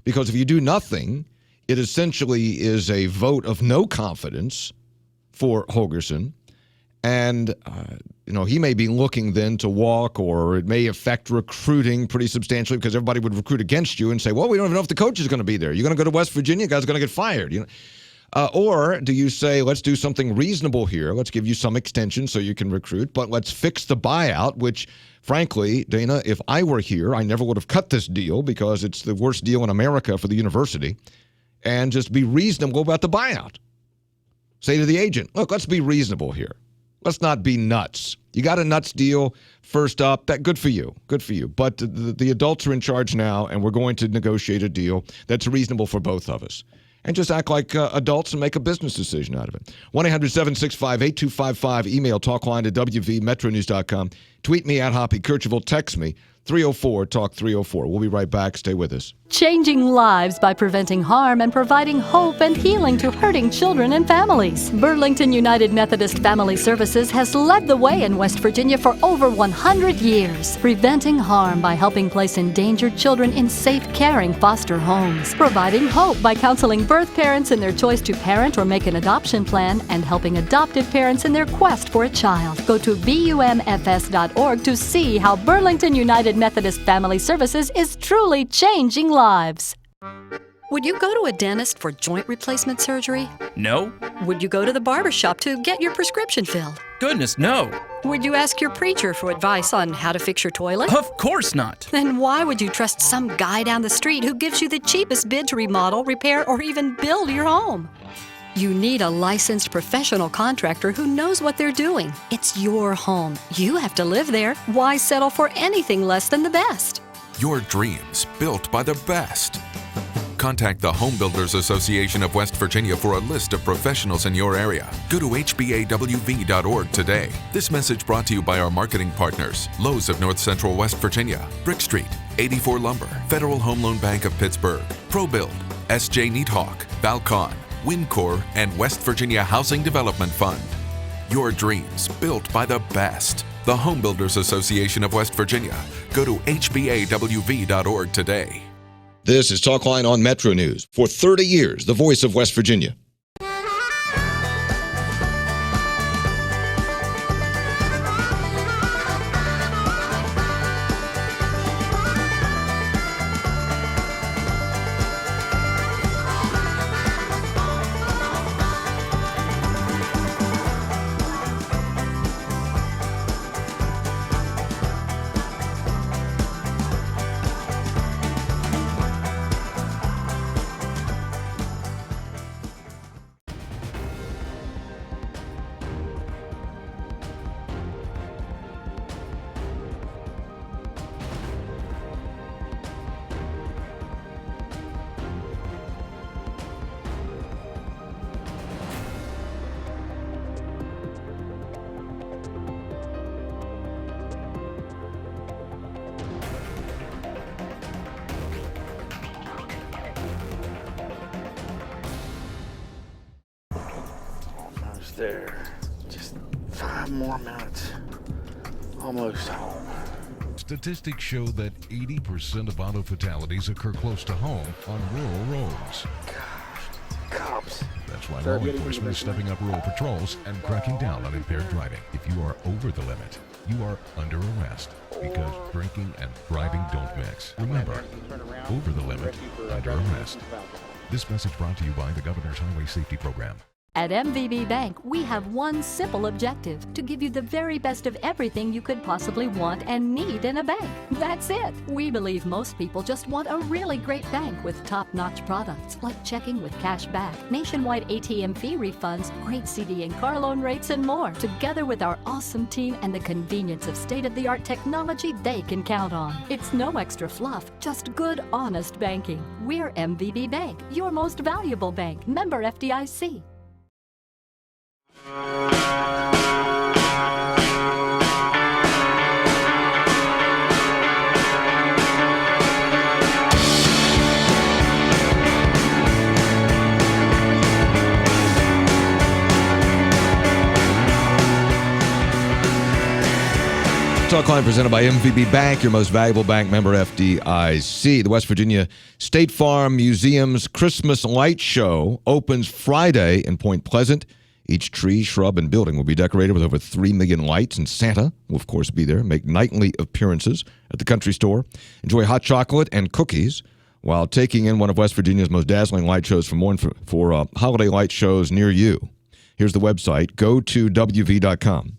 because if you do nothing, it essentially is a vote of no confidence for Holgorsen. And he may be looking then to walk, or it may affect recruiting pretty substantially because everybody would recruit against you and say, well, we don't even know if the coach is going to be there. You're going to go to West Virginia, guys are going to get fired. Or do you say, let's do something reasonable here. Let's give you some extension so you can recruit, but let's fix the buyout, which, frankly, Dana, if I were here, I never would have cut this deal because it's the worst deal in America for the university, and just be reasonable about the buyout. Say to the agent, look, let's be reasonable here. Let's not be nuts. You got a nuts deal first up. That good for you. Good for you. But the adults are in charge now, and we're going to negotiate a deal that's reasonable for both of us. And just act like adults and make a business decision out of it. 1-800-765-8255. Email talkline@wvmetronews.com. Tweet me at Hoppy Kercheval. Text me 304-TALK-304. We'll be right back. Stay with us. Changing lives by preventing harm and providing hope and healing to hurting children and families. Burlington United Methodist Family Services has led the way in West Virginia for over 100 years, preventing harm by helping place endangered children in safe, caring foster homes, providing hope by counseling birth parents in their choice to parent or make an adoption plan, and helping adopted parents in their quest for a child. Go to bumfs.org to see how Burlington United Methodist Family Services is truly changing lives. Would you go to a dentist for joint replacement surgery? No. Would you go to the barbershop to get your prescription filled? Goodness, no. Would you ask your preacher for advice on how to fix your toilet? Of course not. Then why would you trust some guy down the street who gives you the cheapest bid to remodel, repair, or even build your home? You need a licensed professional contractor who knows what they're doing. It's your home. You have to live there. Why settle for anything less than the best? Your dreams built by the best. Contact the Home Builders Association of West Virginia for a list of professionals in your area. Go to hbawv.org today. This message brought to you by our marketing partners, Lowe's of North Central West Virginia, Brick Street, 84 Lumber, Federal Home Loan Bank of Pittsburgh, ProBuild, SJ Neathawk, Valcon, Windcore, and West Virginia Housing Development Fund. Your dreams built by the best. The Home Builders Association of West Virginia. Go to hbawv.org today. This is Talkline on Metro News. For 30 years, the voice of West Virginia. There. Just 5 more minutes. Almost home. Statistics show that 80% of auto fatalities occur close to home on rural roads. Cops. That's why law enforcement is stepping up rural patrols and cracking down on impaired driving. If you are over the limit, you are under arrest because drinking and driving don't mix. Remember, over the limit, under arrest. This message brought to you by the Governor's Highway Safety Program. At MVB Bank, we have one simple objective: to give you the very best of everything you could possibly want and need in a bank. That's it. We believe most people just want a really great bank with top-notch products like checking with cash back, nationwide ATM fee refunds, great CD and car loan rates, and more. Together with our awesome team and the convenience of state-of-the-art technology they can count on. It's no extra fluff, just good, honest banking. We're MVB Bank, your most valuable bank. Member FDIC. Talkline presented by MVB Bank, your most valuable bank, member FDIC. The West Virginia State Farm Museum's Christmas Light Show opens Friday in Point Pleasant. Each tree, shrub, and building will be decorated with over 3 million lights, and Santa will, of course, be there, make nightly appearances at the country store, enjoy hot chocolate and cookies while taking in one of West Virginia's most dazzling light shows for holiday light shows near you. Here's the website. Go to WV.com.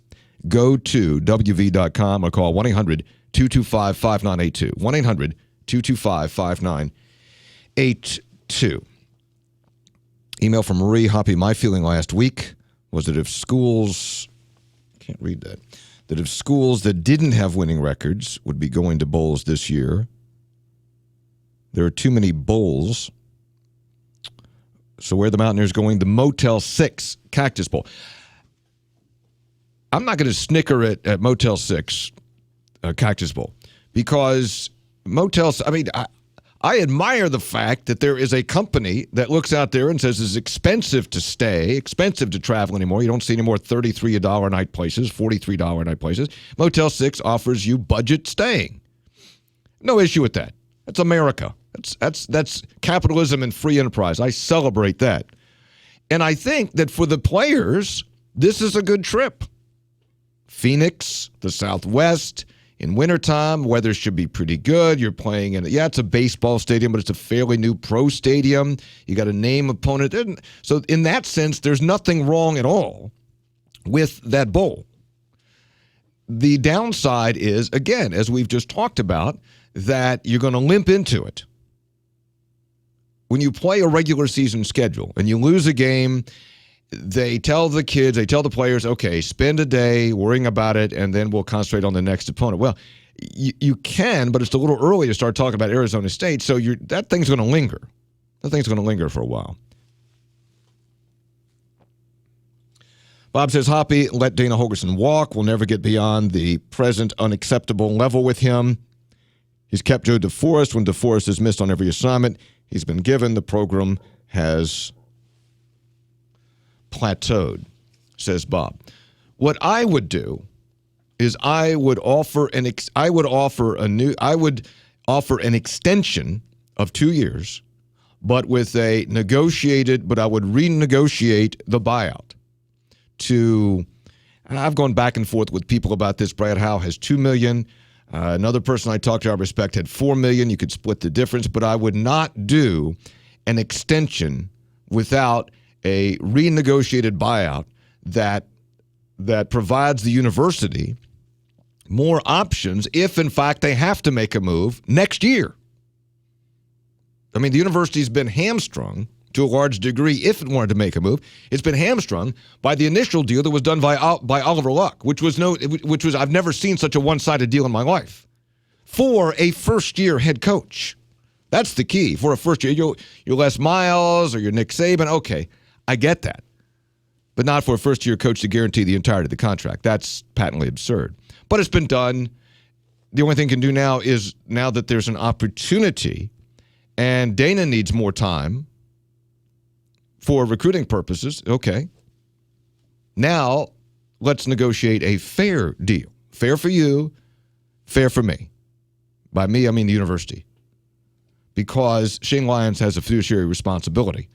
Go to WV.com or call 1-800-225-5982. 1-800-225-5982. Email from Marie Hoppy. My feeling last week was that if schools, can't read that if schools that didn't have winning records would be going to bowls this year. There are too many bowls. So where are the Mountaineers going? The Motel 6 Cactus Bowl. I'm not going to snicker at Motel 6 Cactus Bowl because Motels, I admire the fact that there is a company that looks out there and says it's expensive to stay, expensive to travel anymore. You don't see any more $33 a night places, $43 a night places. Motel 6 offers you budget staying. No issue with that. That's America. That's capitalism and free enterprise. I celebrate that. And I think that for the players, this is a good trip. Phoenix, the Southwest, in wintertime, weather should be pretty good. You're playing in, it's a baseball stadium, but it's a fairly new pro stadium. You got a name opponent. So in that sense, there's nothing wrong at all with that bowl. The downside is, again, as we've just talked about, that you're going to limp into it. When you play a regular season schedule and you lose a game, they tell the players, okay, spend a day worrying about it, and then we'll concentrate on the next opponent. Well, you can, but it's a little early to start talking about Arizona State, so that thing's going to linger. That thing's going to linger for a while. Bob says, Hoppy, let Dana Holgerson walk. We'll never get beyond the present unacceptable level with him. He's kept Joe DeForest when DeForest is missed on every assignment he's been given. The program has plateaued, says Bob. What I would do is I would offer an extension of 2 years, but with a negotiated, but I would renegotiate the buyout to, and I've gone back and forth with people about this. Brad Howe has $2 million. Another person I talked to, I respect, had $4 million. You could split the difference, but I would not do an extension without a renegotiated buyout that provides the university more options if, in fact, they have to make a move next year. I mean, the university's been hamstrung to a large degree if it wanted to make a move. It's been hamstrung by the initial deal that was done by Oliver Luck, which was I've never seen such a one-sided deal in my life for a first-year head coach. That's the key for a first year. You're Les Miles or you're Nick Saban. Okay, I get that. But not for a first-year coach to guarantee the entirety of the contract. That's patently absurd. But it's been done. The only thing you can do now is, now that there's an opportunity and Dana needs more time for recruiting purposes, okay, now let's negotiate a fair deal. Fair for you, fair for me. By me, I mean the university. Because Shane Lyons has a fiduciary responsibility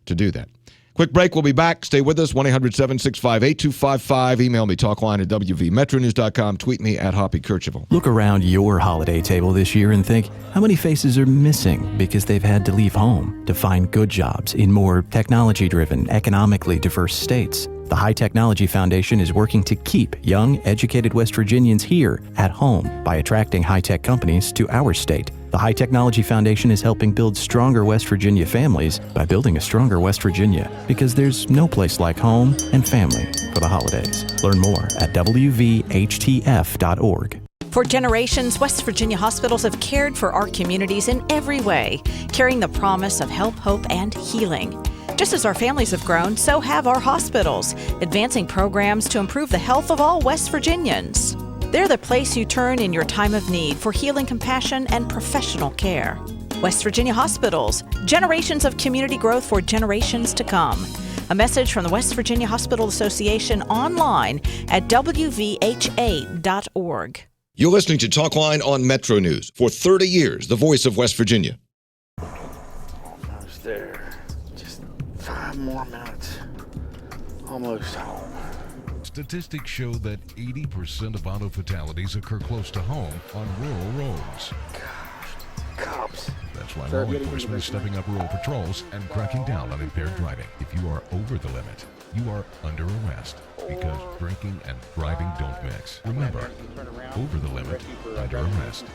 to do that. Quick break. We'll be back. Stay with us. 1-800-765-8255. Email me, talkline at WVMetroNews.com. Tweet me at Hoppy Kercheval. Look around your holiday table this year and think, how many faces are missing because they've had to leave home to find good jobs in more technology-driven, economically diverse states? The High Technology Foundation is working to keep young, educated West Virginians here at home by attracting high-tech companies to our state. The High Technology Foundation is helping build stronger West Virginia families by building a stronger West Virginia, because there's no place like home and family for the holidays. Learn more at WVHTF.org. For generations, West Virginia hospitals have cared for our communities in every way, carrying the promise of help, hope, and healing. Just as our families have grown, so have our hospitals, advancing programs to improve the health of all West Virginians. They're the place you turn in your time of need for healing, compassion, and professional care. West Virginia Hospitals, generations of community growth for generations to come. A message from the West Virginia Hospital Association online at WVHA.org. You're listening to Talkline on Metro News. For 30 years, the voice of West Virginia. Almost there. Just 5 more minutes. Almost home. Statistics show that 80% of auto fatalities occur close to home on rural roads. Cops. That's why law enforcement is stepping up rural patrols and cracking down on impaired driving. If you are over the limit, you are under arrest because drinking and driving don't mix. Remember, over the limit, under arrest.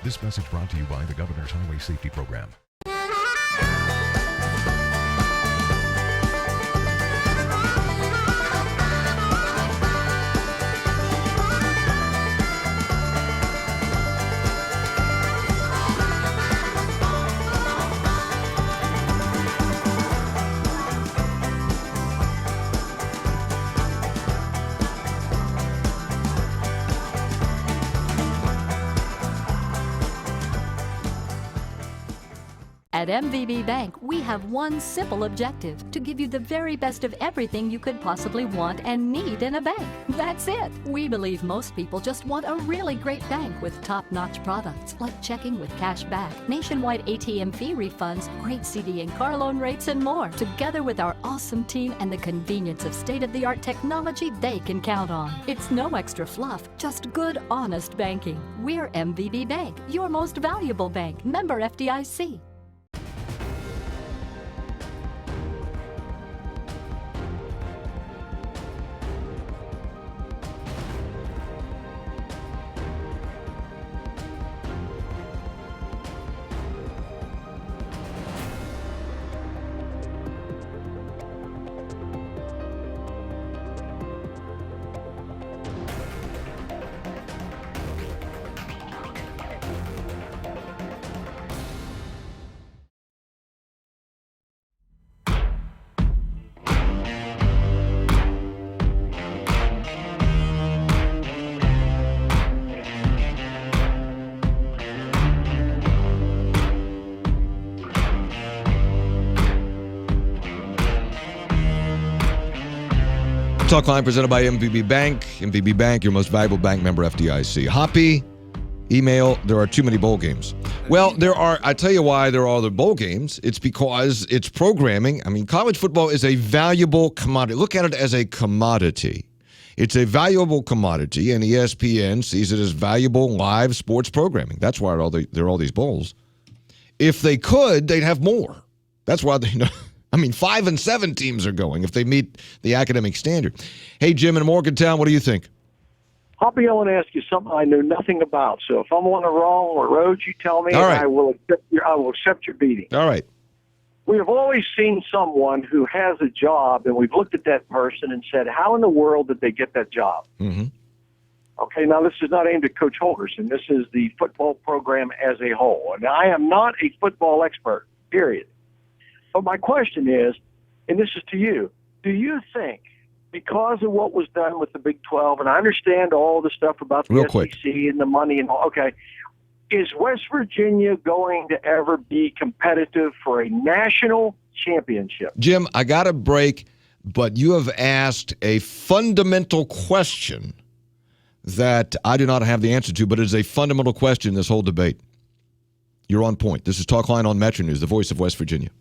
This message brought to you by the Governor's Highway Safety Program. At MVB Bank, we have one simple objective: to give you the very best of everything you could possibly want and need in a bank. That's it. We believe most people just want a really great bank with top-notch products like checking with cash back, nationwide ATM fee refunds, great CD and car loan rates, and more. Together with our awesome team and the convenience of state-of-the-art technology they can count on. It's no extra fluff, just good, honest banking. We're MVB Bank, your most valuable bank. Member FDIC. Talkline presented by MVB Bank. MVB Bank, your most valuable bank, member FDIC. Hoppy, email, there are too many bowl games. Well, there are. I tell you why there are other bowl games. It's because it's programming. I mean, college football is a valuable commodity. Look at it as a commodity. It's a valuable commodity, and ESPN sees it as valuable live sports programming. That's why there are all these bowls. If they could, they'd have more. That's why they know. I mean, 5 and 7 teams are going if they meet the academic standard. Hey, Jim in Morgantown, what do you think? Hoppy, I want to ask you something I know nothing about. So if I'm on the wrong road, you tell me, All and right. I will accept your beating. All right. We have always seen someone who has a job, and we've looked at that person and said, how in the world did they get that job? Mm-hmm. Okay, now this is not aimed at Coach Holgerson. This is the football program as a whole. And I am not a football expert, period. But my question is, and this is to you, do you think because of what was done with the Big 12, and I understand all the stuff about the SEC and the money and all, okay, is West Virginia going to ever be competitive for a national championship? Jim, I got a break, but you have asked a fundamental question that I do not have the answer to, but it is a fundamental question in this whole debate. You're on point. This is Talkline on MetroNews, the voice of West Virginia.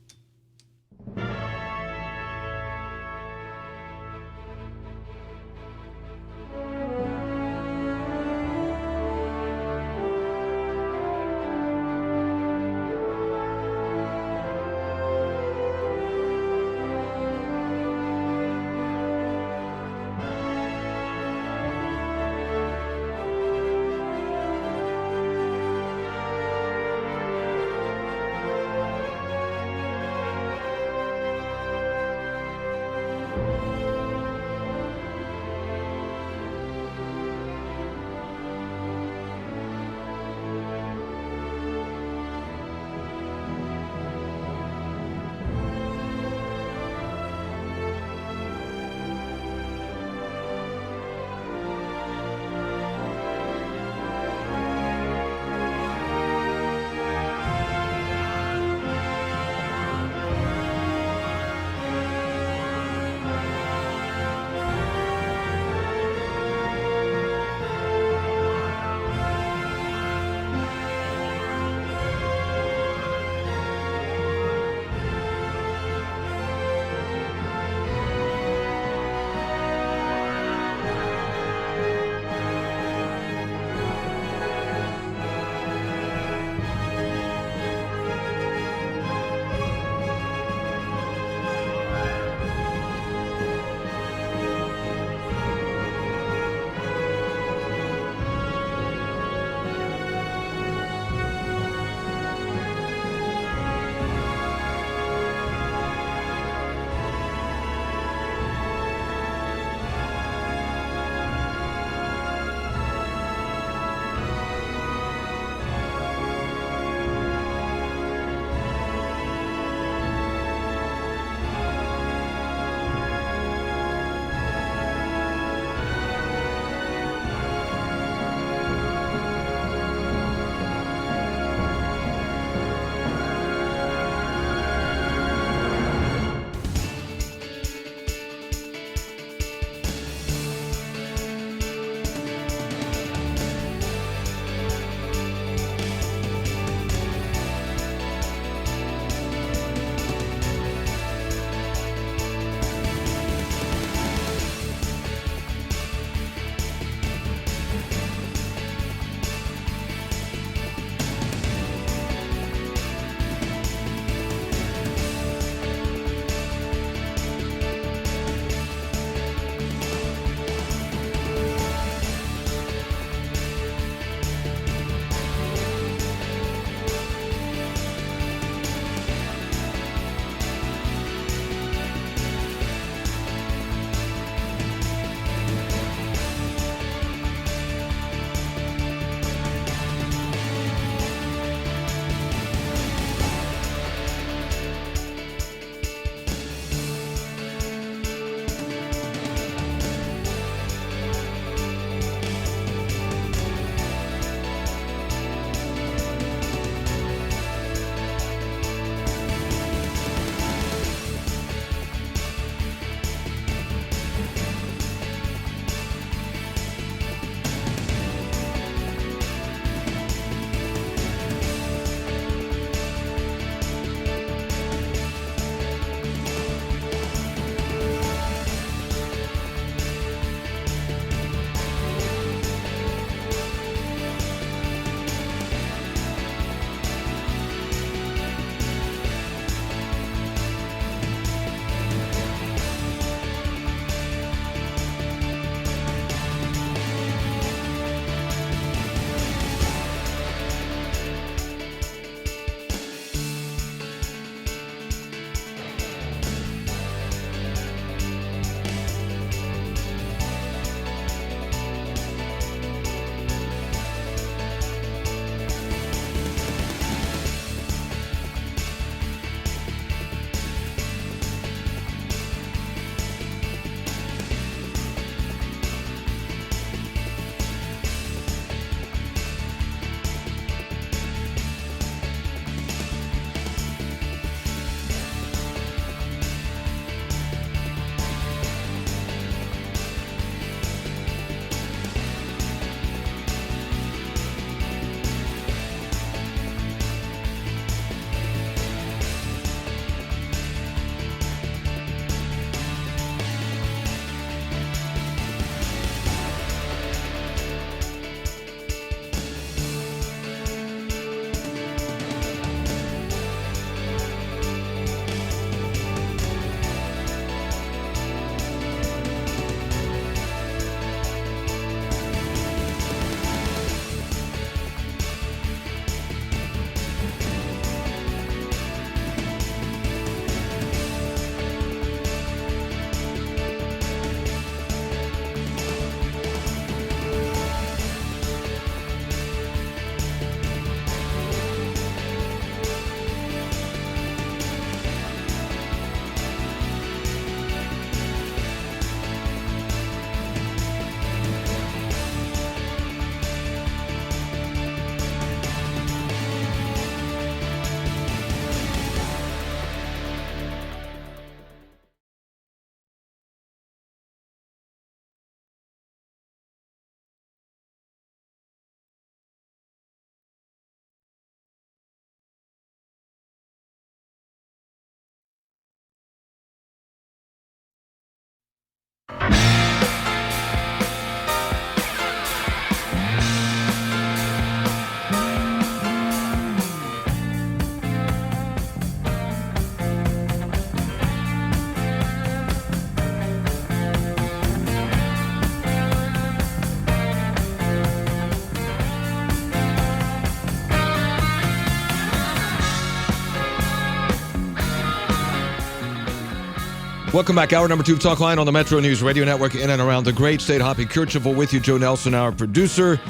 Welcome back. Hour number 2 of Talkline on the Metro News Radio Network in and around the great state. Hoppy Kercheval with you. Joe Nelson, our producer.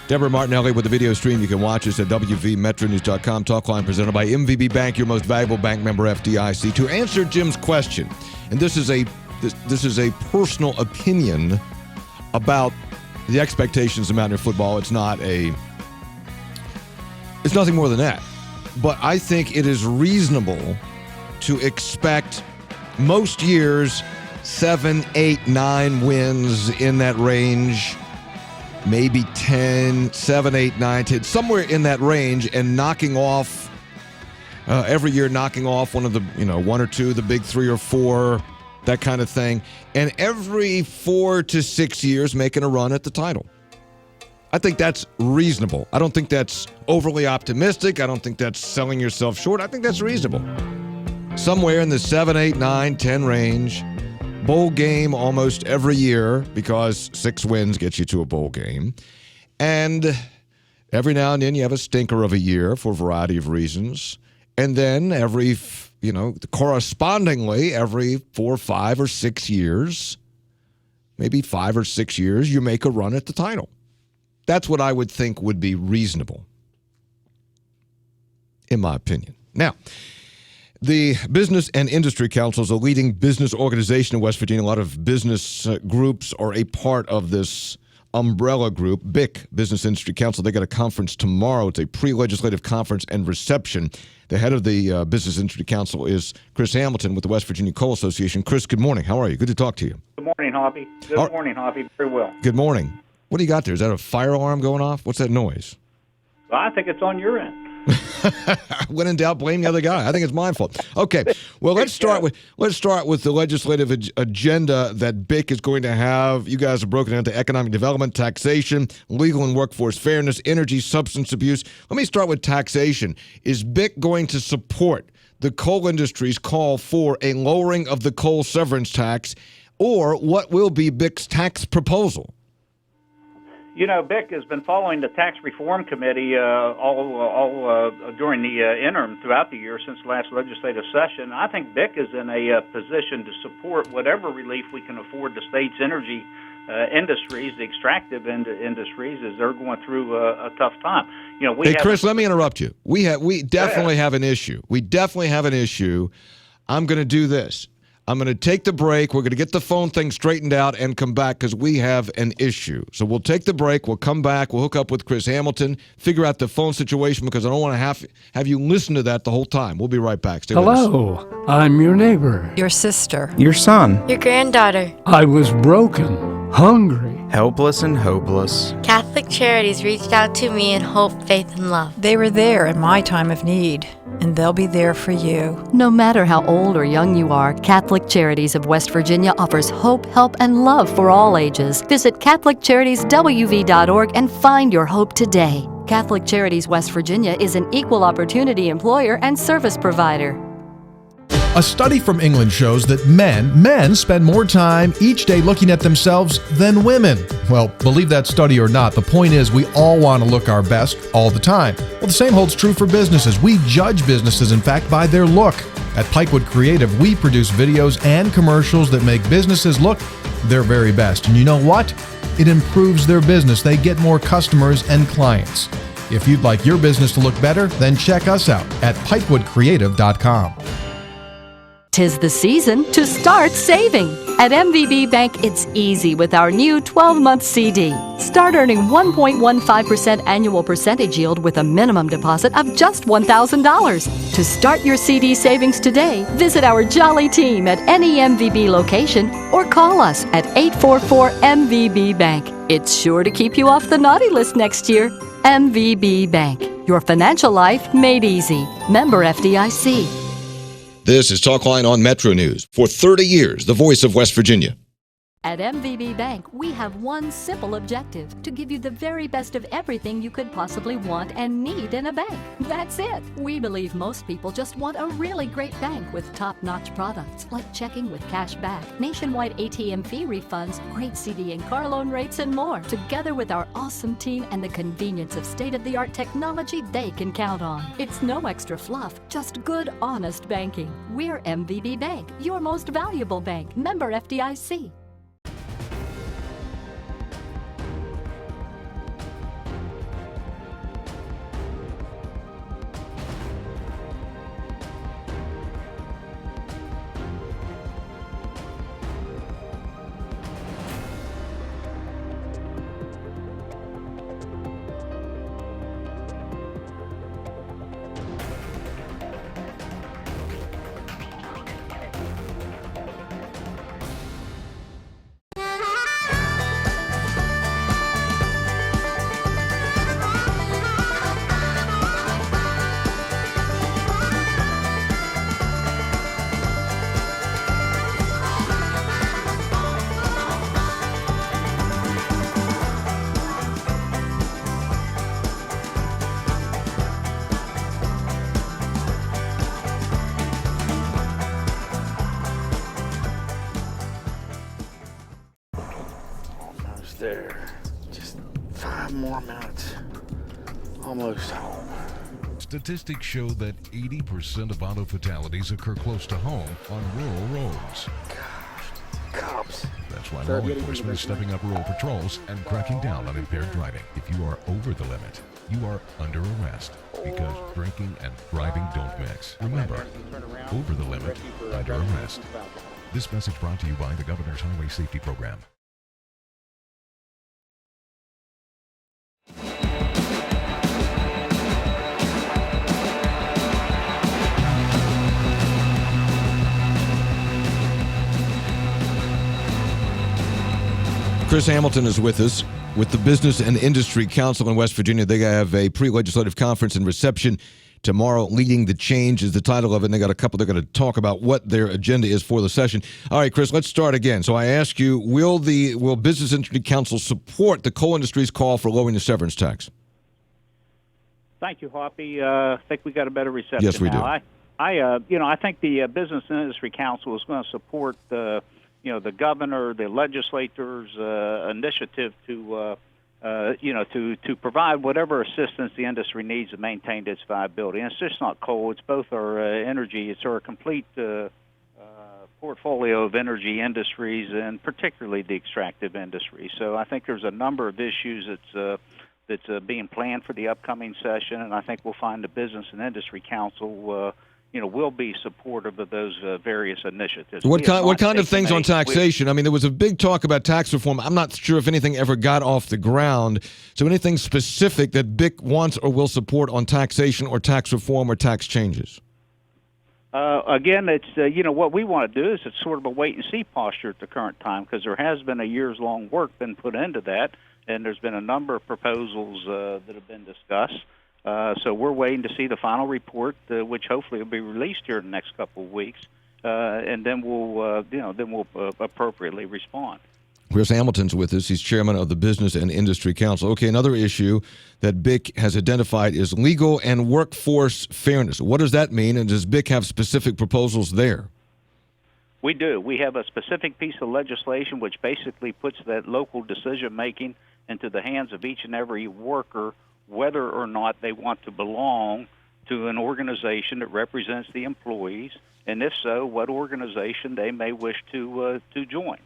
Deborah Martinelli with the video stream. You can watch us at wvmetronews.com. Talkline presented by MVB Bank, your most valuable bank member, FDIC. To answer Jim's question, and this is a personal opinion about the expectations of Mountaineer football. It's nothing more than that. But I think it is reasonable to expect most years 7, 8, 9 wins in that range, maybe 10, 7, 8, 9, 10, somewhere in that range, and knocking off every year, knocking off one of the, 1 or 2, the big 3 or 4, that kind of thing, and every 4 to 6 years making a run at the title. I think that's reasonable. I don't think that's overly optimistic. I don't think that's selling yourself short. I think that's reasonable. Somewhere in the 7, 8, 9, 10 range. Bowl game almost every year because 6 wins gets you to a bowl game. And every now and then you have a stinker of a year for a variety of reasons. And then correspondingly, every 4, 5, or 6 years, maybe 5 or 6 years, you make a run at the title. That's what I would think would be reasonable, in my opinion. Now, the Business and Industry Council is a leading business organization in West Virginia. A lot of business groups are a part of this umbrella group, BIC, Business Industry Council. They got a conference tomorrow. It's a pre-legislative conference and reception. The head of the Business Industry Council is Chris Hamilton with the West Virginia Coal Association. Chris, good morning. How are you? Good to talk to you. Good morning, Hoppy. Good morning, Hoppy. Very well. Good morning. What do you got there? Is that a fire alarm going off? What's that noise? Well, I think it's on your end. When in doubt, blame the other guy. I think it's my fault. Okay, well, let's start with the legislative agenda that BIC is going to have. You guys have broken into economic development, taxation, legal and workforce fairness, energy, substance abuse. Let me start with taxation. Is BIC going to support the coal industry's call for a lowering of the coal severance tax, or what will be BIC's tax proposal? BIC has been following the Tax Reform Committee all during the interim throughout the year since the last legislative session. I think BIC is in a position to support whatever relief we can afford the state's energy industries, the extractive industries, as they're going through a tough time. Chris, let me interrupt you. We definitely have an issue. We definitely have an issue. I'm going to do this. I'm going to take the break. We're going to get the phone thing straightened out and come back because we have an issue. So we'll take the break. We'll come back. We'll hook up with Chris Hamilton, figure out the phone situation because I don't want to have you listen to that the whole time. We'll be right back. Stay with us. Hello, I'm your neighbor. Your sister. Your son. Your granddaughter. I was broken, hungry, helpless and hopeless. Catholic Charities reached out to me in hope, faith, and love. They were there in my time of need, and they'll be there for you. No matter how old or young you are, Catholic Charities of West Virginia offers hope, help, and love for all ages. Visit CatholicCharitiesWV.org and find your hope today. Catholic Charities West Virginia is an equal opportunity employer and service provider. A study from England shows that men spend more time each day looking at themselves than women. Well, believe that study or not, the point is we all want to look our best all the time. Well, the same holds true for businesses. We judge businesses, in fact, by their look. At Pikewood Creative, we produce videos and commercials that make businesses look their very best. And you know what? It improves their business. They get more customers and clients. If you'd like your business to look better, then check us out at pikewoodcreative.com. 'Tis the season to start saving. At MVB Bank, it's easy with our new 12-month CD. Start earning 1.15% annual percentage yield with a minimum deposit of just $1,000. To start your CD savings today, visit our jolly team at any MVB location or call us at 844-MVB-BANK. It's sure to keep you off the naughty list next year. MVB Bank, your financial life made easy. Member FDIC. This is Talkline on Metro News. For 30 years, the voice of West Virginia. At MVB Bank, we have one simple objective: to give you the very best of everything you could possibly want and need in a bank. That's it. We believe most people just want a really great bank with top-notch products like checking with cash back, nationwide ATM fee refunds, great CD and car loan rates, and more. Together with our awesome team and the convenience of state-of-the-art technology they can count on. It's no extra fluff, just good, honest banking. We're MVB Bank, your most valuable bank. Member FDIC. There. Just 5 more minutes. Almost home. Statistics show that 80% of auto fatalities occur close to home on rural roads. Cops. That's why law enforcement is stepping up rural patrols and cracking down on impaired driving. If you are over the limit, you are under arrest because drinking and driving don't mix. Remember, over the limit, under arrest. This message brought to you by the Governor's Highway Safety Program. Chris Hamilton is with us with the Business and Industry Council in West Virginia. They have a pre-legislative conference and reception tomorrow. Leading the Change is the title of it, and they got a couple. They're going to talk about what their agenda is for the session. All right, Chris, let's start again. So I ask you, will Business and Industry Council support the coal industry's call for lowering the severance tax? Thank you, Hoppy. I think we got a better reception Yes, we now. do. I think the Business and Industry Council is going to support the governor, the legislators' initiative to provide whatever assistance the industry needs to maintain its viability. And it's just not coal; it's both our energy. It's our complete portfolio of energy industries, and particularly the extractive industry. So I think there's a number of issues that's being planned for the upcoming session, and I think we'll find the Business and Industry Council will be supportive of those various initiatives. What kind of things on taxation? I mean, there was a big talk about tax reform. I'm not sure if anything ever got off the ground. So anything specific that BIC wants or will support on taxation or tax reform or tax changes? Again, it's what we want to do is it's sort of a wait-and-see posture at the current time, because there has been a years-long work been put into that, and there's been a number of proposals that have been discussed. So we're waiting to see the final report, which hopefully will be released here in the next couple of weeks, and then we'll appropriately respond. Chris Hamilton's with us. He's chairman of the Business and Industry Council. Okay, another issue that BIC has identified is legal and workforce fairness. What does that mean, and does BIC have specific proposals there? We do. We have a specific piece of legislation which basically puts that local decision-making into the hands of each and every worker, whether or not they want to belong to an organization that represents the employees, and if so, what organization they may wish to join.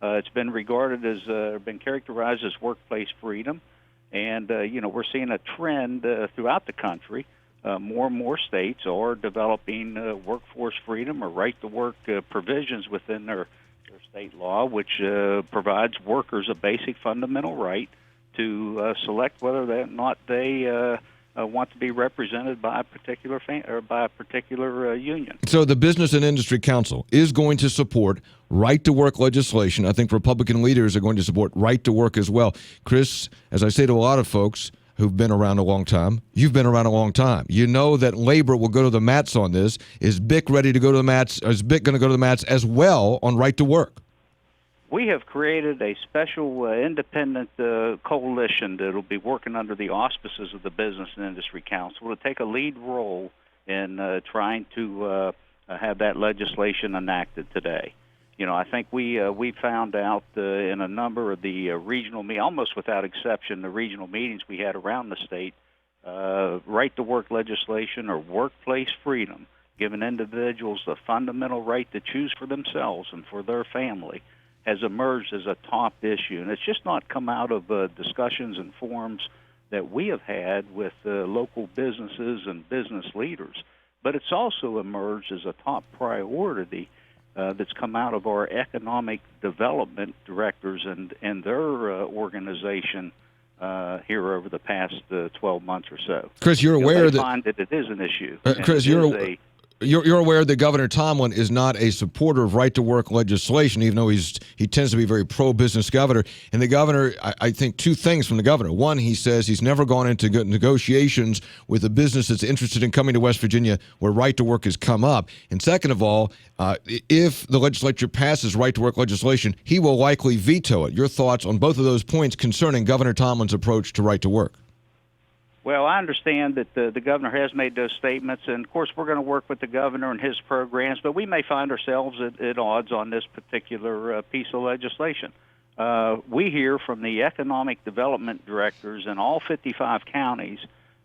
It's been regarded as been characterized as workplace freedom, and we're seeing a trend throughout the country. More and more states are developing workforce freedom or right-to-work provisions within their state law, which provides workers a basic fundamental right to select whether or not they want to be represented by a particular union. So the Business and Industry Council is going to support right-to-work legislation. I think Republican leaders are going to support right-to-work as well. Chris, as I say to a lot of folks who've been around a long time, you've been around a long time. You know that labor will go to the mats on this. Is BIC ready to go to the mats? Is BIC going to go to the mats as well on right-to-work? we have created a special independent coalition that will be working under the auspices of the Business and Industry Council to take a lead role in trying to have that legislation enacted today. I think we found out in a number of the regional, almost without exception, the regional meetings we had around the state, right-to-work legislation or workplace freedom, giving individuals the fundamental right to choose for themselves and for their family, has emerged as a top issue. And it's just not come out of discussions and forums that we have had with local businesses and business leaders, but it's also emerged as a top priority that's come out of our economic development directors and their organization here over the past 12 months or so. Chris, you're aware they that find that it is an issue. Chris, you're aware that Governor Tomlin is not a supporter of right-to-work legislation, even though he tends to be a very pro-business governor. And the governor, I think two things from the governor. One, he says he's never gone into negotiations with a business that's interested in coming to West Virginia where right-to-work has come up. And second of all, if the legislature passes right-to-work legislation, he will likely veto it. Your thoughts on both of those points concerning Governor Tomlin's approach to right-to-work? Well, I understand that the governor has made those statements, and of course we're going to work with the governor and his programs, but we may find ourselves at odds on this particular piece of legislation. We hear from the economic development directors in all 55 counties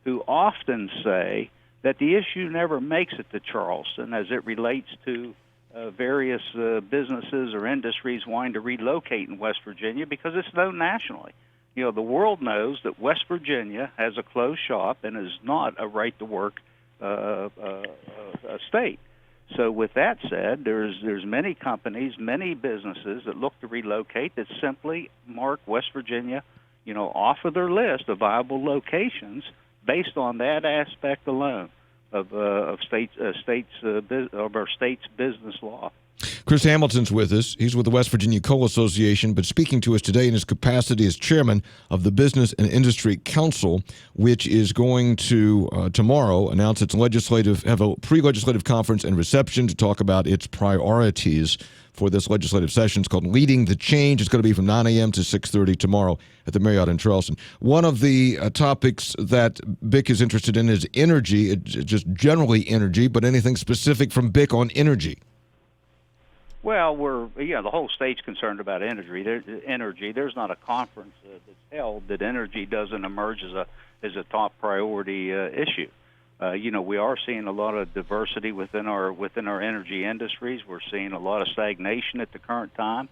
who often say that the issue never makes it to Charleston as it relates to various businesses or industries wanting to relocate in West Virginia because it's known nationally. The world knows that West Virginia has a closed shop and is not a right-to-work state. So with that said, there's many companies, many businesses that look to relocate that simply mark West Virginia, off of their list of viable locations based on that aspect alone of our state's business law. Chris Hamilton's with us. He's with the West Virginia Coal Association, but speaking to us today in his capacity as chairman of the Business and Industry Council, which is going to tomorrow announce its have a pre-legislative conference and reception to talk about its priorities for this legislative session. It's called Leading the Change. It's going to be from 9 a.m. to 6:30 tomorrow at the Marriott in Charleston. One of the topics that BIC is interested in is energy, just generally energy, but anything specific from BIC on energy? Well, the whole state's concerned about energy. There's not a conference that's held that energy doesn't emerge as a top priority issue. We are seeing a lot of diversity within our energy industries. We're seeing a lot of stagnation at the current time.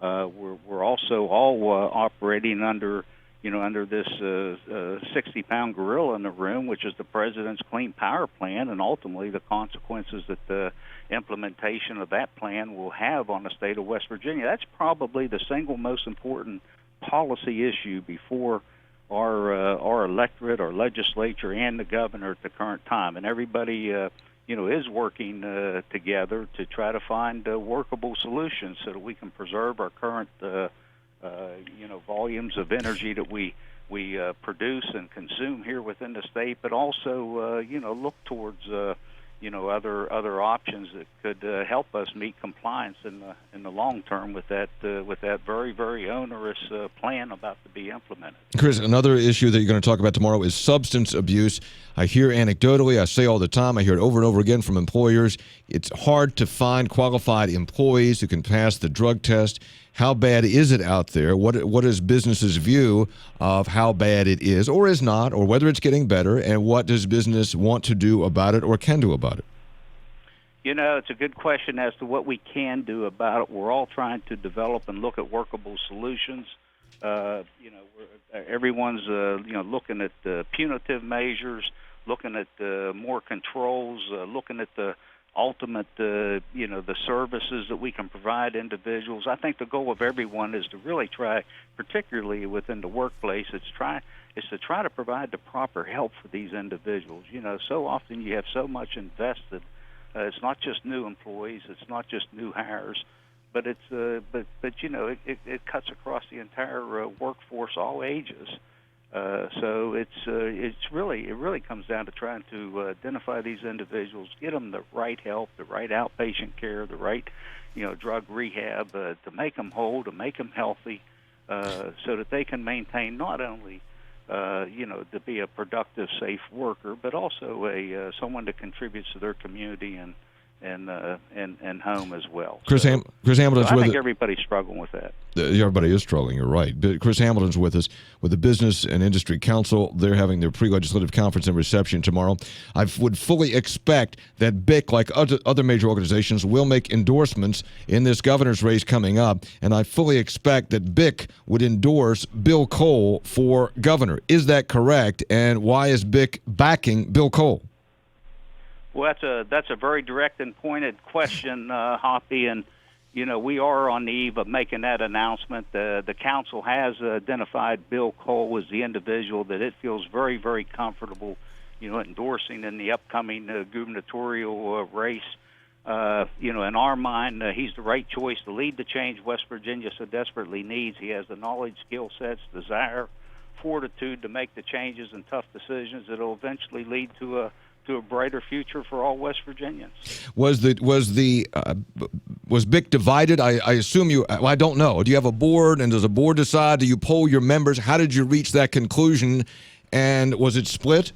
We're also all operating under this 60-pound gorilla in the room, which is the president's Clean Power Plan, and ultimately the consequences that the implementation of that plan will have on the state of West Virginia. That's probably the single most important policy issue before our electorate, our legislature, and the governor at the current time. And everybody, is working together to try to find workable solutions so that we can preserve our current volumes of energy that we produce and consume here within the state, but also look towards other options that could help us meet compliance in the long term with that very, very onerous plan about to be implemented. Chris, another issue that you're going to talk about tomorrow is substance abuse. I hear anecdotally, I say all the time, I hear it over and over again from employers, it's hard to find qualified employees who can pass the drug test. How bad is it out there? What is business's view of how bad it is or is not, or whether it's getting better, and what does business want to do about it or can do about it? It's a good question as to what we can do about it. We're all trying to develop and look at workable solutions. Everyone's looking at punitive measures, looking at more controls, looking at the ultimate, the services that we can provide individuals. I think the goal of everyone is to really try, particularly within the workplace, is to try to provide the proper help for these individuals. So often you have so much invested. It's not just new employees, it's not just new hires, but it's it cuts across the entire workforce, all ages. So it really comes down to trying to identify these individuals, get them the right help, the right outpatient care, the right drug rehab, to make them whole, to make them healthy, so that they can maintain not only to be a productive, safe worker, but also someone that contributes to their community and home as well. Chris Hamilton's I with think us. everybody's struggling with that. Everybody is struggling, you're right. But Chris Hamilton's with us with the Business and Industry Council. They're having their pre-legislative conference and reception tomorrow. I would fully expect that BIC, like other major organizations, will make endorsements in this governor's race coming up, and I fully expect that BIC would endorse Bill Cole for governor. Is that correct? And why is BIC backing Bill Cole? Well, that's a very direct and pointed question, Hoppy, and we are on the eve of making that announcement. The council has identified Bill Cole as the individual that it feels very, very comfortable, endorsing in the upcoming gubernatorial race. In our mind, he's the right choice to lead the change West Virginia so desperately needs. He has the knowledge, skill sets, desire, fortitude to make the changes and tough decisions that will eventually lead to a brighter future for all West Virginians. Was BIC divided? I assume you. Well, I don't know. Do you have a board, and does a board decide? Do you poll your members? How did you reach that conclusion? And was it split?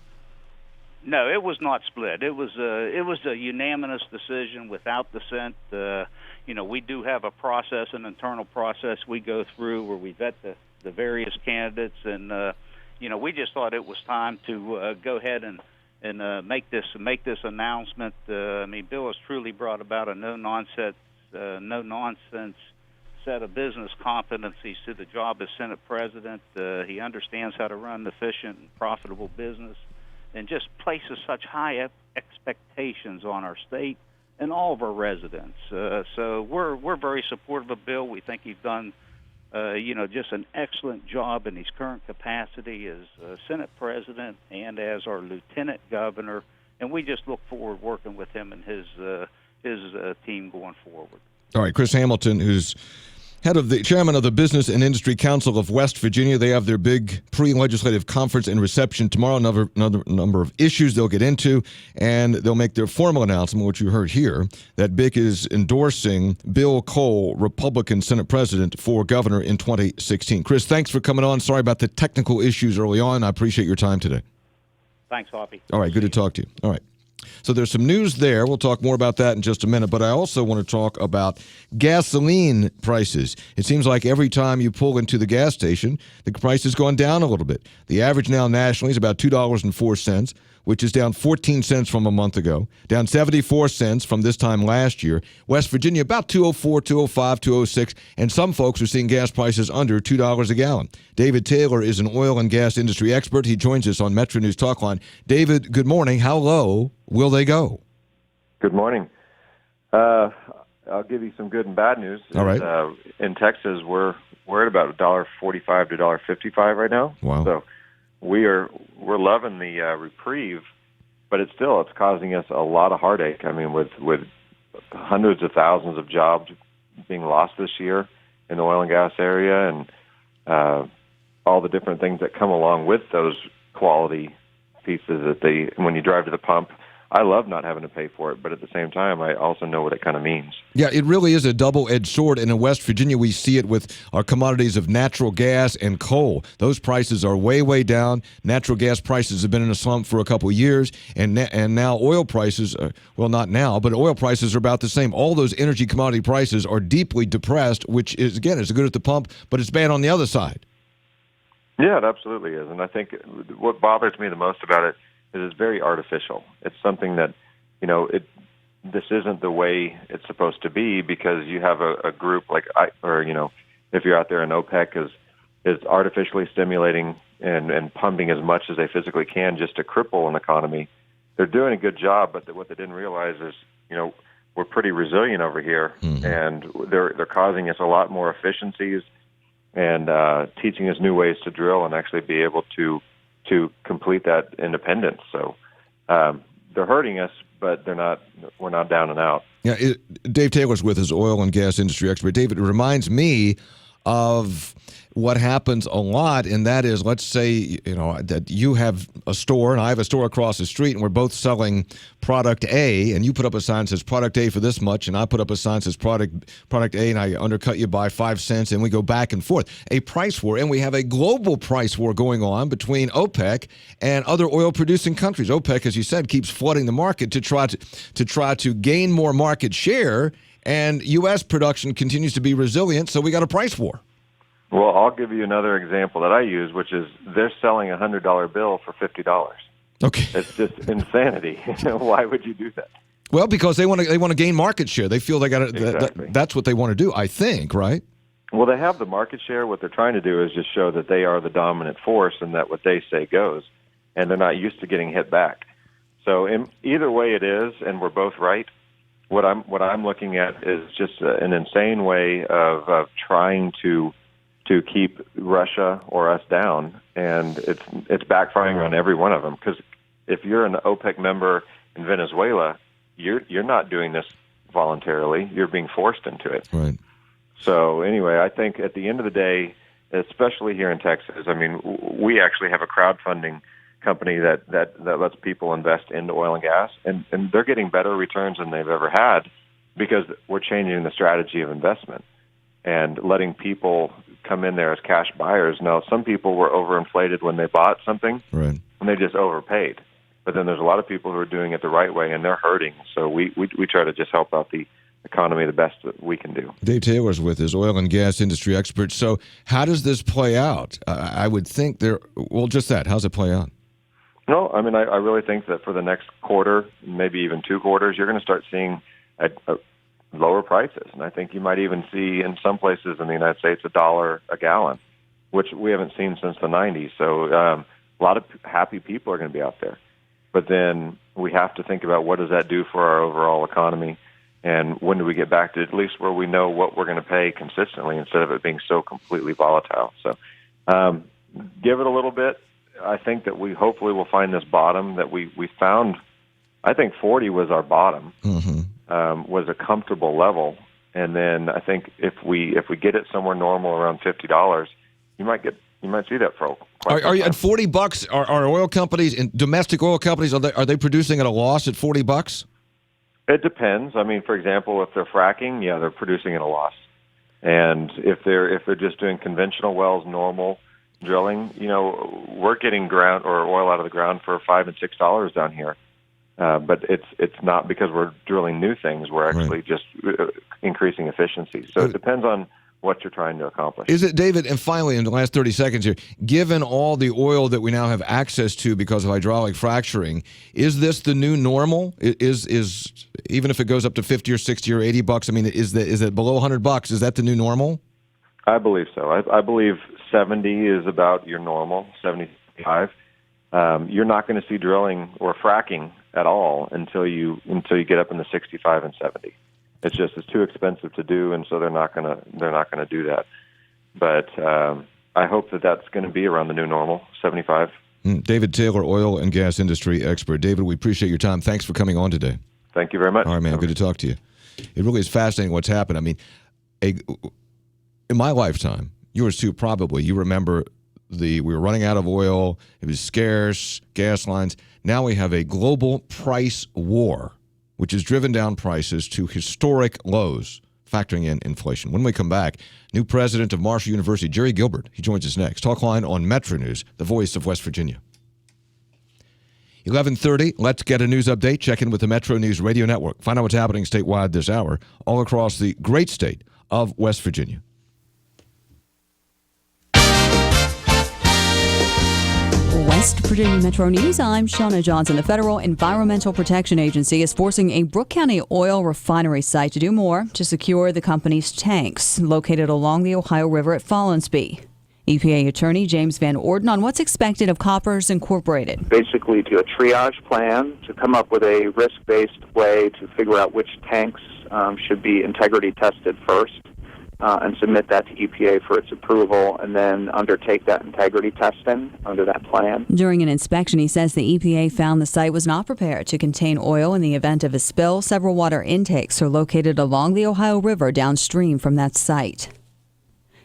No, it was not split. It was a unanimous decision without dissent. We do have a process, an internal process we go through where we vet the various candidates, and we just thought it was time to go ahead and make this announcement. Bill has truly brought about a no nonsense set of business competencies to the job as Senate President. He understands how to run efficient and profitable business, and just places such high expectations on our state and all of our residents. So we're very supportive of Bill. We think he's done just an excellent job in his current capacity as Senate President and as our Lieutenant Governor, and we just look forward to working with him and his team going forward. All right, Chris Hamilton, who's chairman of the Business and Industry Council of West Virginia. They have their big pre-legislative conference and reception tomorrow. Another number of issues they'll get into, and they'll make their formal announcement, which you heard here, that BIC is endorsing Bill Cole, Republican Senate President, for governor in 2016. Chris, thanks for coming on. Sorry about the technical issues early on. I appreciate your time today. Thanks, Hoppy. All right, good to talk to you. All right. So there's some news there. We'll talk more about that in just a minute. But I also want to talk about gasoline prices. It seems like every time you pull into the gas station, the price has gone down a little bit. The average now nationally is about $2.04, which is down 14 cents from a month ago, down 74 cents from this time last year. West Virginia, about $2.04, $2.05, $2.06, and some folks are seeing gas prices under $2 a gallon. David Taylor is an oil and gas industry expert. He joins us on MetroNews Talkline. David, good morning. How low will they go? Good morning. I'll give you some good and bad news. All right. In Texas, we're at about $1.45 to $1.55 right now. Wow. So we're loving the reprieve, but it's causing us a lot of heartache. With hundreds of thousands of jobs being lost this year in the oil and gas area, and all the different things that come along with those quality pieces when you drive to the pump. I love not having to pay for it, but at the same time, I also know what it kind of means. Yeah, it really is a double-edged sword, and in West Virginia, we see it with our commodities of natural gas and coal. Those prices are way, way down. Natural gas prices have been in a slump for a couple of years, and now oil prices, well, not now, but oil prices are about the same. All those energy commodity prices are deeply depressed, which is, again, it's good at the pump, but it's bad on the other side. Yeah, it absolutely is, and I think what bothers me the most about it is it's very artificial. It's something that, this isn't the way it's supposed to be, because you have a group like, if you're out there in OPEC is artificially stimulating and pumping as much as they physically can just to cripple an economy. They're doing a good job, but what they didn't realize is, we're pretty resilient over here, and they're causing us a lot more efficiencies and teaching us new ways to drill and actually be able to complete that independence. So they're hurting us, but we're not down and out. Yeah, Dave Taylor's with us, oil and gas industry expert. David, it reminds me of what happens a lot, and that is, let's say, that you have a store and I have a store across the street, and we're both selling product A, and you put up a sign that says product A for this much, and I put up a sign that says product A, and I undercut you by 5 cents, and we go back and forth. A price war, and we have a global price war going on between OPEC and other oil-producing countries. OPEC, as you said, keeps flooding the market to try to gain more market share, and U.S. production continues to be resilient, so we got a price war. Well, I'll give you another example that I use, which is they're selling a $100 bill for $50. Okay, it's just insanity. Why would you do that? Well, because they want to gain market share. They feel they got to. Exactly. That's what they want to do, I think, right? Well, they have the market share. What they're trying to do is just show that they are the dominant force and that what they say goes, and they're not used to getting hit back. So, in either way it is, and we're both right. What I'm looking at is just an insane way of trying to keep Russia or us down, and it's backfiring on every one of them. Because if you're an OPEC member in Venezuela, you're not doing this voluntarily; you're being forced into it. Right. So anyway, I think at the end of the day, especially here in Texas, I mean, we actually have a crowdfunding company that lets people invest into oil and gas, and they're getting better returns than they've ever had because we're changing the strategy of investment and letting people come in there as cash buyers. Now, some people were overinflated when they bought something, right, and they just overpaid. But then there's a lot of people who are doing it the right way, and they're hurting. So we try to just help out the economy the best that we can do. Dave Taylor's with us, oil and gas industry expert. So how does this play out? I would think just that. How's it play out? No, I mean, I really think that for the next quarter, maybe even 2 quarters, you're going to start seeing lower prices. And I think you might even see in some places in the United States $1 a gallon, which we haven't seen since the 90s. So a lot of happy people are going to be out there. But then we have to think about what does that do for our overall economy, and when do we get back to at least where we know what we're going to pay consistently instead of it being so completely volatile. So give it a little bit. I think that we hopefully will find this bottom that we found. I think 40 was our bottom, was a comfortable level. And then I think if we get it somewhere normal around $50, you might see that for quite Are you at $40? Are oil companies and domestic oil companies, are they producing at a loss at $40? It depends. I mean, for example, if they're fracking, yeah, they're producing at a loss. And if they're just doing conventional wells, normal drilling, we're getting ground or oil out of the ground for $5 and $6 down here. But it's not because we're drilling new things. We're actually just increasing efficiency. So it depends on what you're trying to accomplish. Is it, David, and finally in the last 30 seconds here, given all the oil that we now have access to because of hydraulic fracturing, is this the new normal? Is even if it goes up to 50 or 60 or $80, I mean, is it below $100? Is that the new normal? I believe so. I believe 70 is about your normal, 75. You're not going to see drilling or fracking at all until you get up in the 65 and 70. It's too expensive to do, and so they're not going to do that. But I hope that that's going to be around the new normal, 75. David Taylor, oil and gas industry expert. David, we appreciate your time. Thanks for coming on today. Thank you very much. All right, man. Good to talk to you. It really is fascinating what's happened. I mean, in my lifetime, yours too, probably. You remember we were running out of oil. It was scarce, gas lines. Now we have a global price war, which has driven down prices to historic lows, factoring in inflation. When we come back, new president of Marshall University, Jerry Gilbert, he joins us next. Talkline on MetroNews, the voice of West Virginia. 11:30, let's get a news update. Check in with the MetroNews Radio Network. Find out what's happening statewide this hour, all across the great state of West Virginia. West Virginia Metro News, I'm Shauna Johnson. The Federal Environmental Protection Agency is forcing a Brooke County oil refinery site to do more to secure the company's tanks located along the Ohio River at Follansbee. EPA Attorney James Van Orden on what's expected of Koppers Incorporated. Basically do a triage plan to come up with a risk-based way to figure out which tanks should be integrity tested first. And submit that to EPA for its approval, and then undertake that integrity testing under that plan. During an inspection, he says the EPA found the site was not prepared to contain oil in the event of a spill. Several water intakes are located along the Ohio River downstream from that site.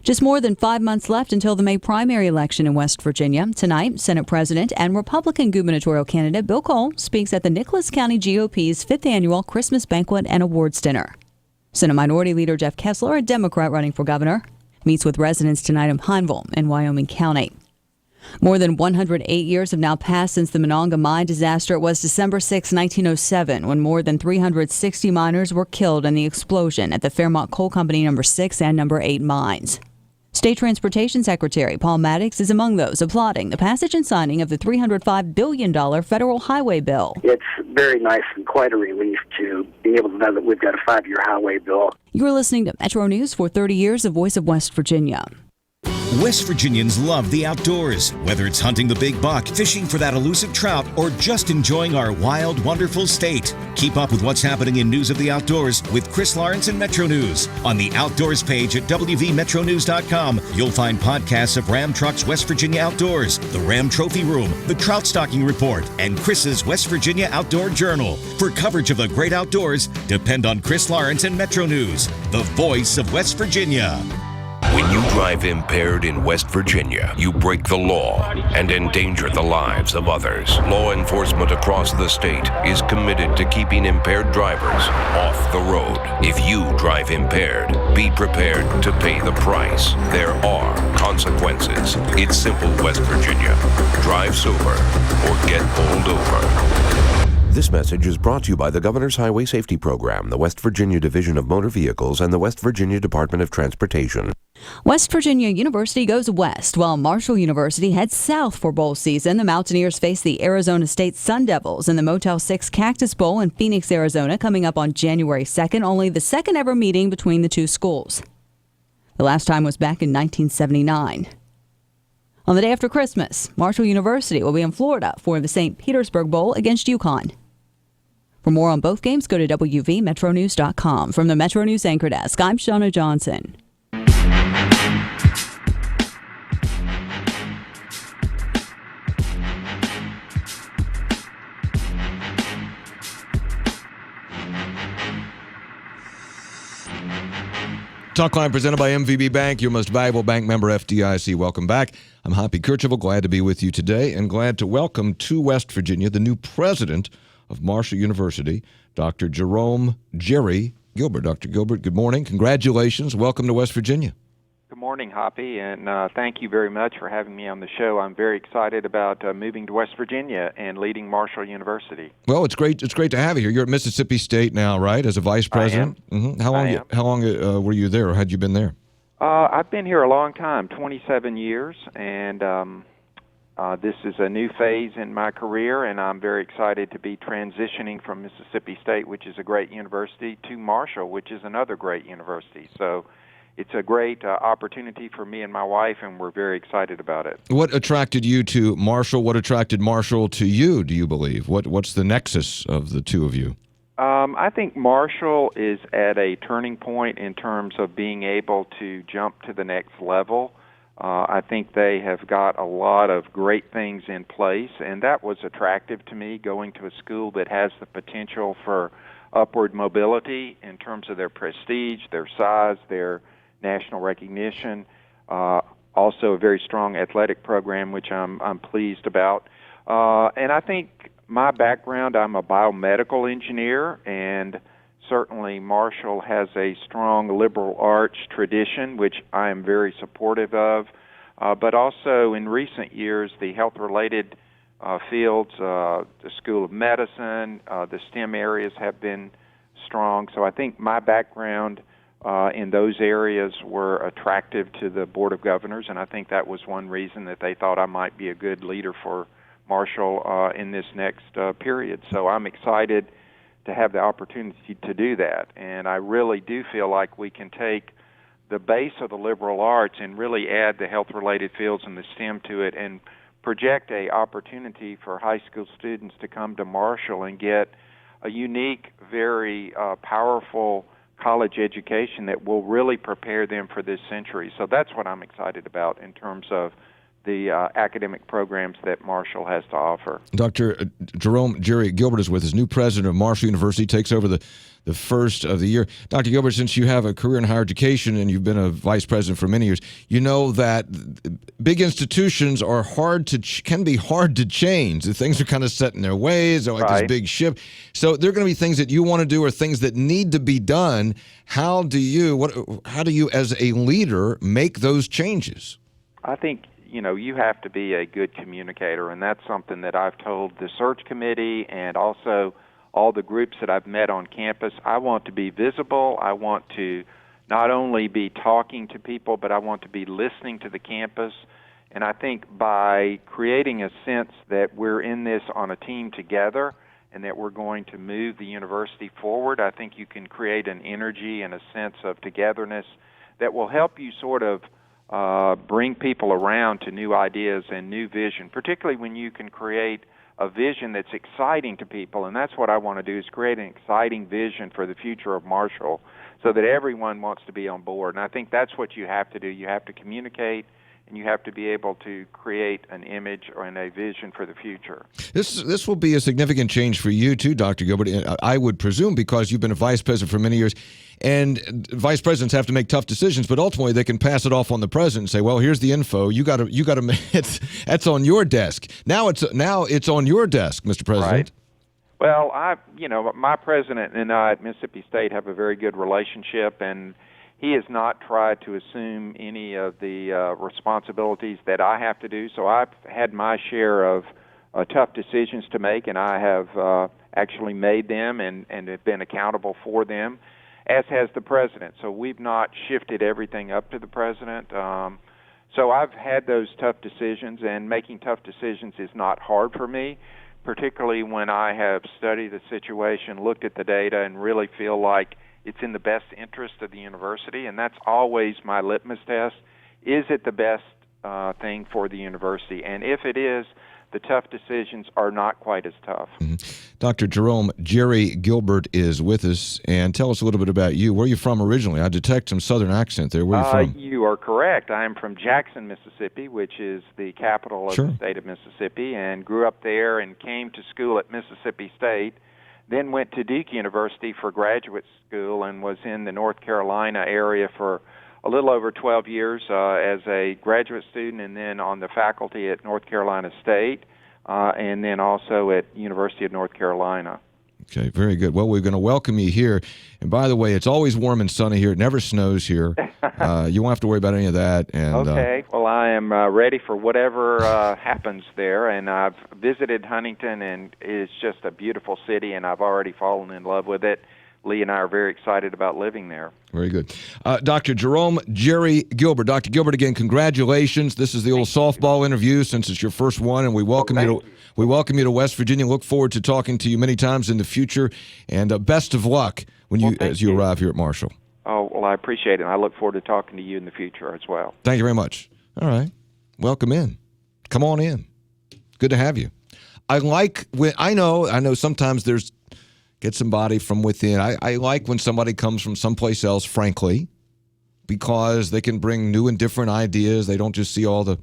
Just more than 5 months left until the May primary election in West Virginia. Tonight, Senate President and Republican gubernatorial candidate Bill Cole speaks at the Nicholas County GOP's 5th annual Christmas banquet and awards dinner. Senate Minority Leader Jeff Kessler, a Democrat running for governor, meets with residents tonight in Pineville in Wyoming County. More than 108 years have now passed since the Monongah mine disaster. It was December 6, 1907, when more than 360 miners were killed in the explosion at the Fairmont Coal Company No. 6 and No. 8 mines. State Transportation Secretary Paul Maddox is among those applauding the passage and signing of the $305 billion federal highway bill. It's very nice and quite a relief to be able to know that we've got a 5-year highway bill. You're listening to Metro News for 30 years, the voice of West Virginia. West Virginians love the outdoors. Whether it's hunting the big buck, fishing for that elusive trout, or just enjoying our wild, wonderful state. Keep up with what's happening in news of the outdoors with Chris Lawrence and Metro News. On the Outdoors page at WVMetroNews.com, you'll find podcasts of Ram Truck's West Virginia Outdoors, the Ram Trophy Room, the Trout Stocking Report, and Chris's West Virginia Outdoor Journal. For coverage of the great outdoors, depend on Chris Lawrence and Metro News, the voice of West Virginia. When you drive impaired in West Virginia, you break the law and endanger the lives of others. Law enforcement across the state is committed to keeping impaired drivers off the road. If you drive impaired, be prepared to pay the price. There are consequences. It's simple, West Virginia. Drive sober or get pulled over. This message is brought to you by the Governor's Highway Safety Program, the West Virginia Division of Motor Vehicles, and the West Virginia Department of Transportation. West Virginia University goes west, while Marshall University heads south for bowl season. The Mountaineers face the Arizona State Sun Devils in the Motel 6 Cactus Bowl in Phoenix, Arizona, coming up on January 2nd, only the second ever meeting between the two schools. The last time was back in 1979. On the day after Christmas, Marshall University will be in Florida for the St. Petersburg Bowl against UConn. For more on both games, go to WVMetroNews.com. From the Metro News Anchor Desk, I'm Shauna Johnson. Talkline presented by MVB Bank, your most valuable bank member, FDIC. Welcome back. I'm Hoppy Kercheval, glad to be with you today, and glad to welcome to West Virginia the new president of Marshall University, Dr. Jerry Gilbert. Dr. Gilbert, good morning. Congratulations. Welcome to West Virginia. Good morning, Hoppy, and thank you very much for having me on the show. I'm very excited about moving to West Virginia and leading Marshall University. Well, it's great. It's great to have you here. You're at Mississippi State now, right, as a vice president? I am. Mm-hmm. How long were you there, or had you been there? I've been here a long time, 27 years, and this is a new phase in my career, and I'm very excited to be transitioning from Mississippi State, which is a great university, to Marshall, which is another great university. So it's a great opportunity for me and my wife, and we're very excited about it. What attracted you to Marshall? What attracted Marshall to you, do you believe? What's the nexus of the two of you? I think Marshall is at a turning point in terms of being able to jump to the next level. I think they have got a lot of great things in place, and that was attractive to me, going to a school that has the potential for upward mobility in terms of their prestige, their size, their national recognition. Also a very strong athletic program, which I'm pleased about. And I think my background, I'm a biomedical engineer, and certainly Marshall has a strong liberal arts tradition, which I am very supportive of. But also in recent years, the health-related fields, the School of Medicine, the STEM areas have been strong. So I think my background in those areas were attractive to the Board of Governors, and I think that was one reason that they thought I might be a good leader for Marshall in this next period. So I'm excited to have the opportunity to do that. And I really do feel like we can take the base of the liberal arts and really add the health-related fields and the STEM to it and project a opportunity for high school students to come to Marshall and get a unique, very powerful college education that will really prepare them for this century. So that's what I'm excited about in terms of the academic programs that Marshall has to offer. Dr. Jerry Gilbert is with us, new president of Marshall University, takes over the first of the year. Dr. Gilbert, since you have a career in higher education and you've been a vice president for many years, you know that big institutions are can be hard to change. The things are kind of set in their ways. They're like this big ship. So there are going to be things that you want to do or things that need to be done. How do you, as a leader, make those changes? I think, you have to be a good communicator, and that's something that I've told the search committee and also all the groups that I've met on campus. I want to be visible. I want to not only be talking to people, but I want to be listening to the campus. And I think by creating a sense that we're in this on a team together and that we're going to move the university forward, I think you can create an energy and a sense of togetherness that will help you sort of bring people around to new ideas and new vision, particularly when you can create a vision that's exciting to people. And that's what I want to do, is create an exciting vision for the future of Marshall so that everyone wants to be on board. And I think that's what you have to do. You have to communicate, and you have to be able to create an image and a vision for the future. This will be a significant change for you too, Dr. Gilbert, I would presume, because you've been a vice president for many years. And vice presidents have to make tough decisions, but ultimately they can pass it off on the president and say, "Well, here's the info. You got to. That's on your desk. Now it's on your desk, Mr. President." Right. Well, my president and I at Mississippi State have a very good relationship, and he has not tried to assume any of the responsibilities that I have to do. So I've had my share of tough decisions to make, and I have actually made them and have been accountable for them, as has the president. So we've not shifted everything up to the president. So I've had those tough decisions, and making tough decisions is not hard for me, particularly when I have studied the situation, looked at the data, and really feel like it's in the best interest of the university. And that's always my litmus test. Is it the best thing for the university? And if it is, the tough decisions are not quite as tough. Mm-hmm. Dr. Jerry Gilbert is with us, and tell us a little bit about you. Where are you from originally? I detect some southern accent there. Where are you from? You are correct. I am from Jackson, Mississippi, which is the capital of the state of Mississippi, and grew up there and came to school at Mississippi State, then went to Duke University for graduate school and was in the North Carolina area for a little over 12 years as a graduate student, and then on the faculty at North Carolina State, and then also at University of North Carolina. Okay, very good. Well, we're going to welcome you here. And by the way, it's always warm and sunny here. It never snows here. You won't have to worry about any of that. And, okay. Well, I am ready for whatever happens there. And I've visited Huntington, and it's just a beautiful city, and I've already fallen in love with it. Lee and I are very excited about living there. Very good. Dr. Jerry Gilbert. Dr. Gilbert, again, congratulations. This is the old softball interview since it's your first one, and we welcome you to West Virginia. Look forward to talking to you many times in the future, and best of luck as you arrive here at Marshall. Oh, well, I appreciate it, and I look forward to talking to you in the future as well. Thank you very much. All right. Welcome in. Come on in. Good to have you. I know sometimes there's get somebody from within. I like when somebody comes from someplace else, frankly, because they can bring new and different ideas. They don't just see all the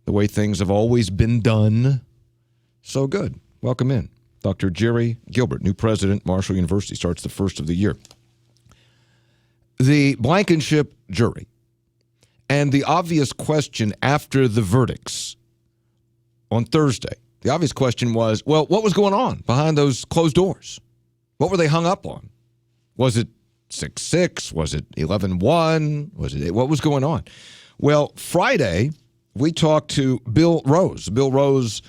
way things have always been done. So good. Welcome in. Dr. Jerry Gilbert, new president, Marshall University, starts the first of the year. The Blankenship jury and the obvious question after the verdicts on Thursday. The obvious question was, well, what was going on behind those closed doors? What were they hung up on? Was it 6-6? Was it 11-1? What was going on? Well, Friday, we talked to Bill Rose. Bill Rose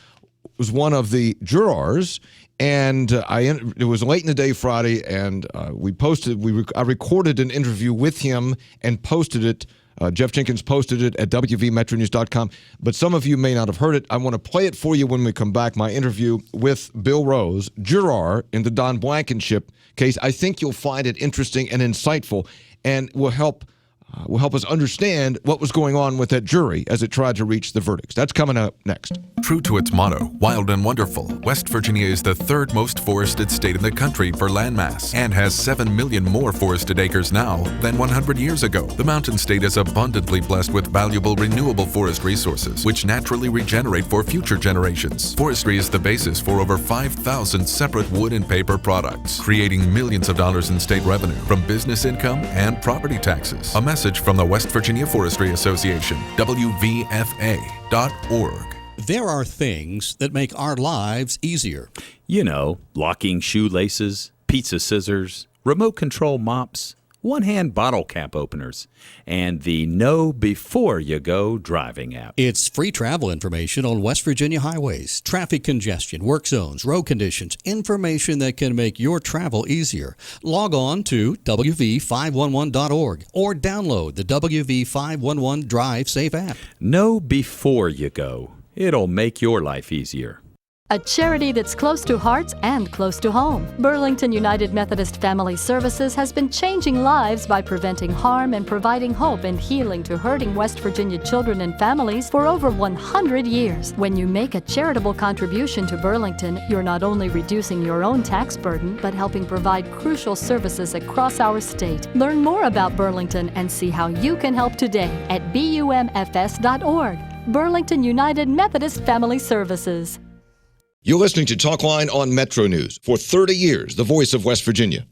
was one of the jurors, and it was late in the day Friday, and I recorded an interview with him and posted it. Jeff Jenkins posted it at wvmetronews.com, but some of you may not have heard it. I want to play it for you when we come back, my interview with Bill Rose, juror in the Don Blankenship case. I think you'll find it interesting and insightful and will help will help us understand what was going on with that jury as it tried to reach the verdicts. That's coming up next. True to its motto, wild and wonderful, West Virginia is the third most forested state in the country for landmass and has 7 million more forested acres now than 100 years ago. The mountain state is abundantly blessed with valuable renewable forest resources, which naturally regenerate for future generations. Forestry is the basis for over 5,000 separate wood and paper products, creating millions of dollars in state revenue from business income and property taxes. A message from the West Virginia Forestry Association, WVFA.org. There are things that make our lives easier. You know, locking shoelaces, pizza scissors, remote control mops, one-hand bottle cap openers, and the Know Before You Go driving app. It's free travel information on West Virginia highways, traffic congestion, work zones, road conditions, information that can make your travel easier. Log on to WV511.org or download the WV511 Drive Safe app. Know Before You Go. It'll make your life easier. A charity that's close to hearts and close to home. Burlington United Methodist Family Services has been changing lives by preventing harm and providing hope and healing to hurting West Virginia children and families for over 100 years. When you make a charitable contribution to Burlington, you're not only reducing your own tax burden, but helping provide crucial services across our state. Learn more about Burlington and see how you can help today at bumfs.org. Burlington United Methodist Family Services. You're listening to Talkline on Metro News. For 30 years, the voice of West Virginia.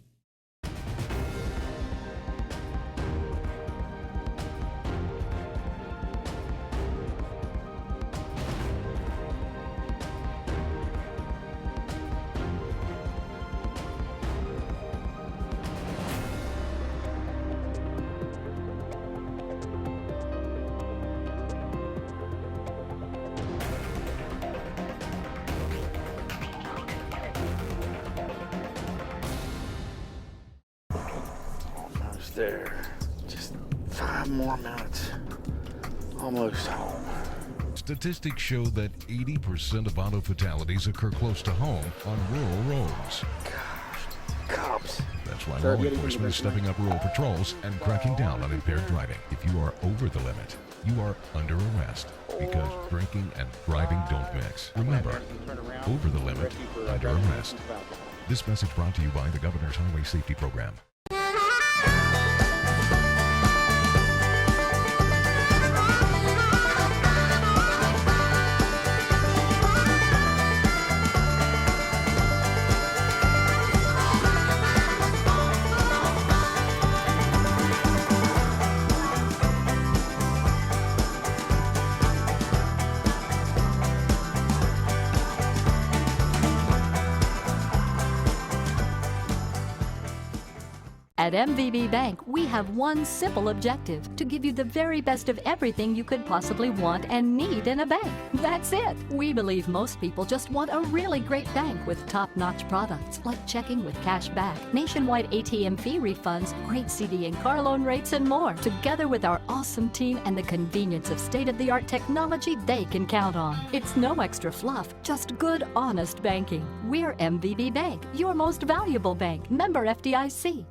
There. Just 5 more minutes. Almost home. Statistics show that 80% of auto fatalities occur close to home on rural roads. Cops. That's why law enforcement is stepping up rural patrols and cracking down on impaired driving. If you are over the limit, you are under arrest because drinking and driving don't mix. Remember, over the limit, under arrest. This message brought to you by the Governor's Highway Safety Program. At MVB Bank, we have one simple objective: to give you the very best of everything you could possibly want and need in a bank. That's it. We believe most people just want a really great bank with top-notch products like checking with cash back, nationwide ATM fee refunds, great CD and car loan rates, and more. Together with our awesome team and the convenience of state-of-the-art technology they can count on. It's no extra fluff, just good, honest banking. We're MVB Bank, your most valuable bank. Member FDIC.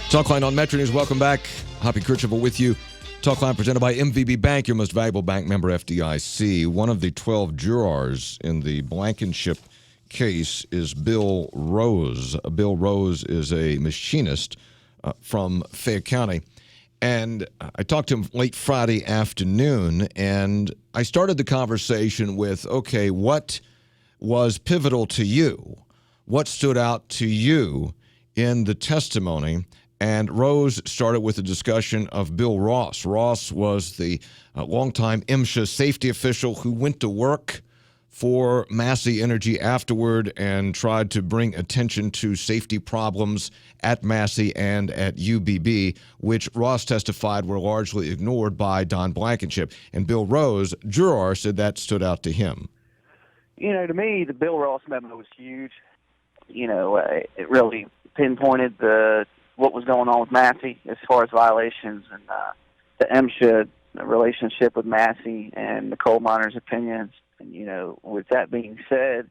Talkline on Metro News. Welcome back. Hoppy Kercheval with you. Talkline presented by MVB Bank, your most valuable bank, member FDIC. One of the 12 jurors in the Blankenship case is Bill Rose. Bill Rose is a machinist from Fayette County. And I talked to him late Friday afternoon, and I started the conversation with, okay, what was pivotal to you? What stood out to you in the testimony? And Rose started with a discussion of Bill Ross. Ross was the longtime MSHA safety official who went to work for Massey Energy afterward and tried to bring attention to safety problems at Massey and at UBB, which Ross testified were largely ignored by Don Blankenship. And Bill Rose, juror, said that stood out to him. You know, to me, the Bill Ross memo was huge. You know, it really pinpointed the what was going on with Massey as far as violations and the MSHA relationship with Massey and the coal miners' opinions. And, with that being said,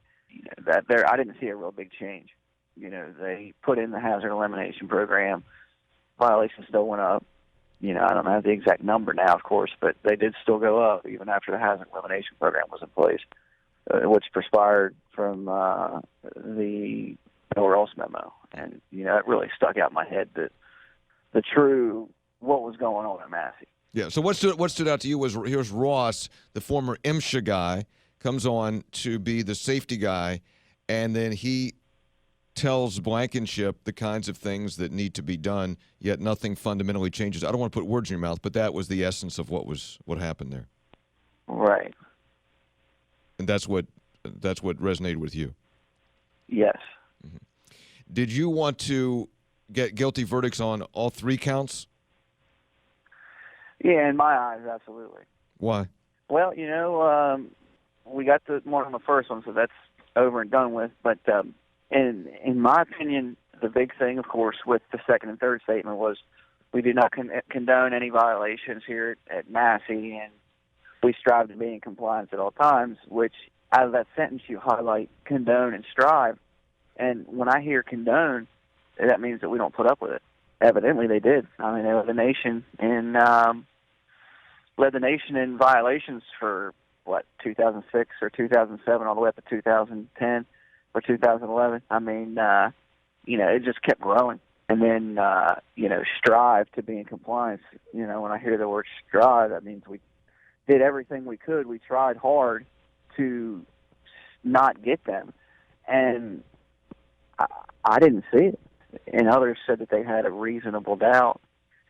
I didn't see a real big change. They put in the hazard elimination program. Violations still went up. I don't have the exact number now, of course, but they did still go up even after the hazard elimination program was in place, which perspired from the Bill Ross memo. And, it really stuck out in my head that what was going on at Massey. Yeah, so what stood out to you was here's Ross, the former MSHA guy, comes on to be the safety guy, and then he tells Blankenship the kinds of things that need to be done, yet nothing fundamentally changes. I don't want to put words in your mouth, but that was the essence of what happened there. Right. And that's what resonated with you. Yes. Mm-hmm. Did you want to get guilty verdicts on all 3 counts? Yeah, in my eyes, absolutely. Why? Well, we got the one on the first one, so that's over and done with. But in my opinion, the big thing, of course, with the second and third statement was we do not condone any violations here at Massey, and we strive to be in compliance at all times, which out of that sentence you highlight condone and strive. And when I hear condone, that means that we don't put up with it. Evidently they did. I mean, they led the nation in violations for, 2006 or 2007 all the way up to 2010 or 2011. I mean, it just kept growing. And then, strive to be in compliance. When I hear the word strive, that means we did everything we could. We tried hard to not get them. And I didn't see it. And others said that they had a reasonable doubt.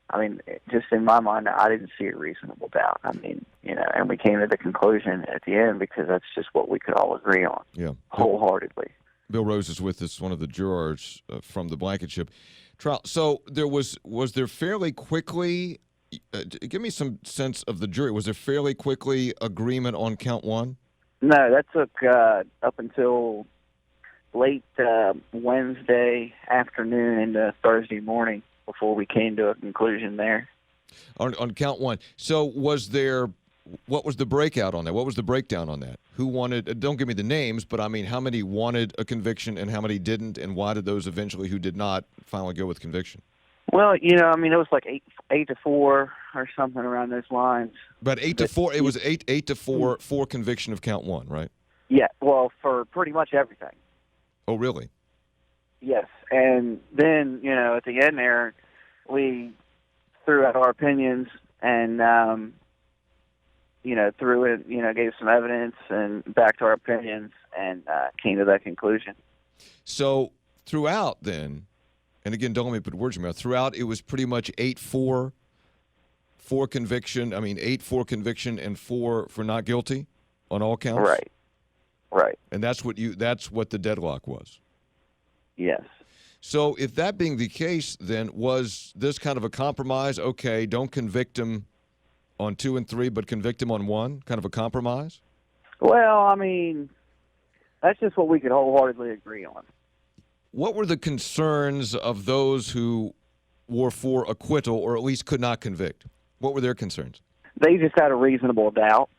I mean, just in my mind, I didn't see a reasonable doubt. I mean, and we came to the conclusion at the end because that's just what we could all agree on. Yeah. Wholeheartedly. Bill Rose is with us, one of the jurors from the Blankenship trial. So was there fairly quickly, give me some sense of the jury, was there fairly quickly agreement on count 1? No, that took up until late Wednesday afternoon into Thursday morning before we came to a conclusion there. On count 1. So what was the breakout on that? What was the breakdown on that? Who wanted, don't give me the names, but I mean, how many wanted a conviction and how many didn't, and why did those eventually who did not finally go with conviction? Well, it was like 8-4 or something around those lines. But 8-4, it was 8-4 for conviction of count 1, right? Yeah, well, for pretty much everything. Oh, really? Yes, and then, at the end there, we threw out our opinions and, threw it, gave some evidence and backed our opinions and came to that conclusion. So throughout then, and again, don't let me put words in your mouth, throughout it was pretty much 8-4 for conviction, 8 for conviction and 4 for not guilty on all counts? Right. And that's what the deadlock was? Yes. So if that being the case, then was this kind of a compromise? Okay, don't convict him on 2 and 3, but convict him on 1, kind of a compromise? Well, that's just what we could wholeheartedly agree on. What were the concerns of those who were for acquittal or at least could not convict? What were their concerns? They just had a reasonable doubt.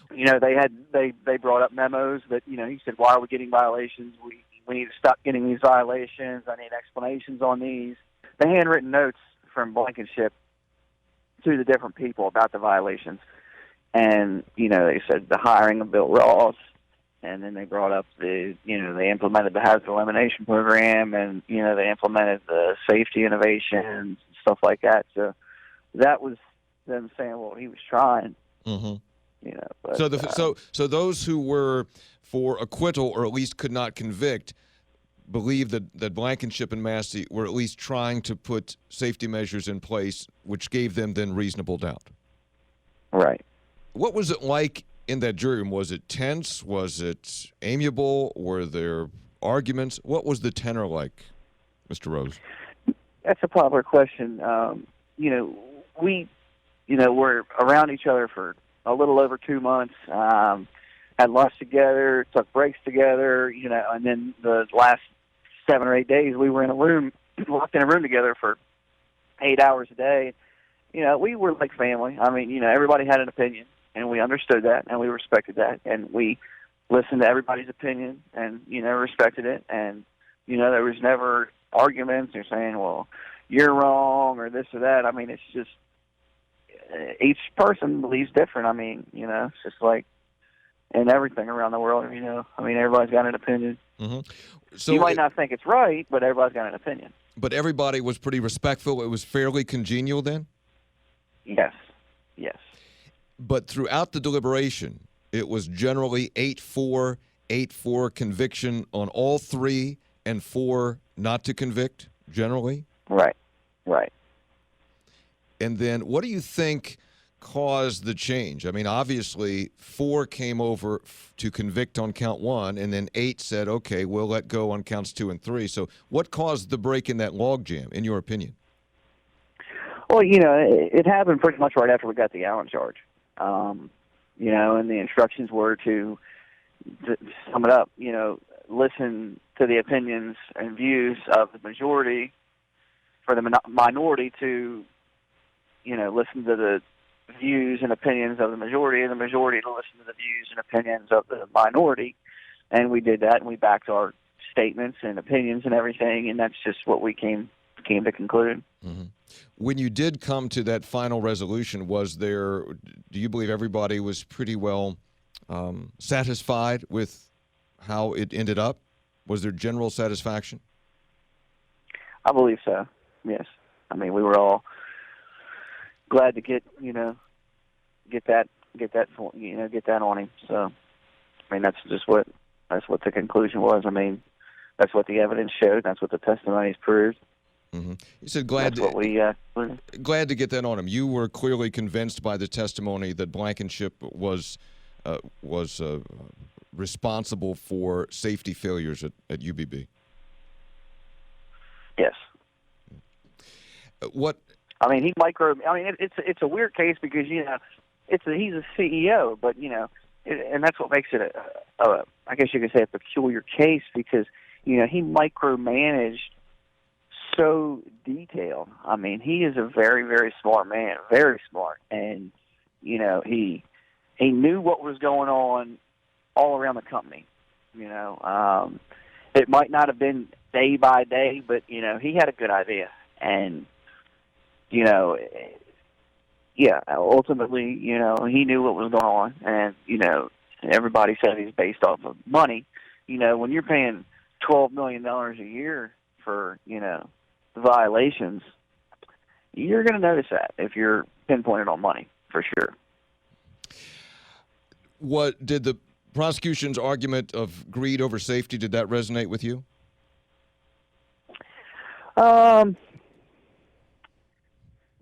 They brought up memos that, he said, why are we getting violations? We need to stop getting these violations. I need explanations on these. The handwritten notes from Blankenship to the different people about the violations. And, they said the hiring of Bill Ross, and then they brought up they implemented the hazard elimination program, and, they implemented the safety innovations and stuff like that. So that was them saying, well, he was trying. Mm-hmm. But, so those who were for acquittal or at least could not convict believe that Blankenship and Massey were at least trying to put safety measures in place, which gave them then reasonable doubt. Right. What was it like in that jury room? Was it tense? Was it amiable? Were there arguments? What was the tenor like, Mr. Rose? That's a popular question. We, were around each other for a little over 2 months, had lunch together, took breaks together, and then the last 7 or 8 days we were in a room locked in a room together for 8 hours a day. We were like family. I mean, everybody had an opinion, and we understood that, and we respected that, and we listened to everybody's opinion, and respected it, and there was never arguments or saying, well, you're wrong or this or that. I mean, it's just each person believes different. I mean, it's just like in everything around the world. I mean, everybody's got an opinion. Mm-hmm. So you might not think it's right, but everybody's got an opinion. But everybody was pretty respectful. It was fairly congenial then? Yes. But throughout the deliberation, it was generally 8-4, 8-4 conviction on all three and 4 not to convict, generally? Right. And then what do you think caused the change? I mean, obviously, 4 came over to convict on count 1, and then 8 said, okay, we'll let go on counts 2 and 3. So what caused the break in that logjam, in your opinion? Well, it happened pretty much right after we got the Allen charge. And the instructions were to sum it up, listen to the opinions and views of the majority for the minority to, listen to the views and opinions of the majority, and the majority to listen to the views and opinions of the minority. And we did that, and we backed our statements and opinions and everything, and that's just what we came to conclude. Mm-hmm. When you did come to that final resolution, do you believe everybody was pretty well satisfied with how it ended up? Was there general satisfaction? I believe so, yes. I mean, we were all glad to get that on him. So, I mean, that's what the conclusion was. I mean, that's what the evidence showed. That's what the testimonies proved. Mm-hmm. You said glad to get that on him. You were clearly convinced by the testimony that Blankenship was responsible for safety failures at UBB. Yes. What? I mean, it's a weird case because he's a CEO, but and that's what makes it I guess you could say a peculiar case because he micromanaged so detailed. I mean, he is a very, very smart man, very smart, and he knew what was going on all around the company. It might not have been day by day, but he had a good idea, and ultimately, he knew what was going on, and everybody said he's based off of money. When you're paying $12 million a year for violations, you're going to notice that if you're pinpointed on money, for sure. What did the prosecution's argument of greed over safety, did that resonate with you?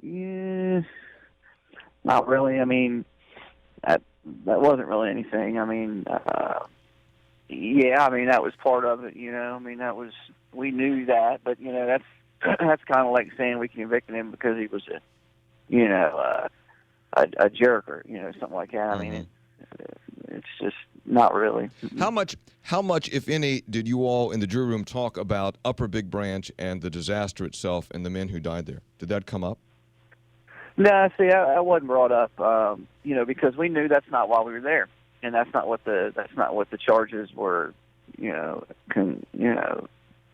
Yeah, not really. I mean, that wasn't really anything. I mean, that was part of it. I mean, we knew that, but that's kind of like saying we convicted him because he was a jerk or something like that. I mean, it's just not really. How much, if any, did you all in the jury room talk about Upper Big Branch and the disaster itself and the men who died there? Did that come up? No, see, I wasn't brought up, because we knew that's not why we were there, and that's not what the charges were,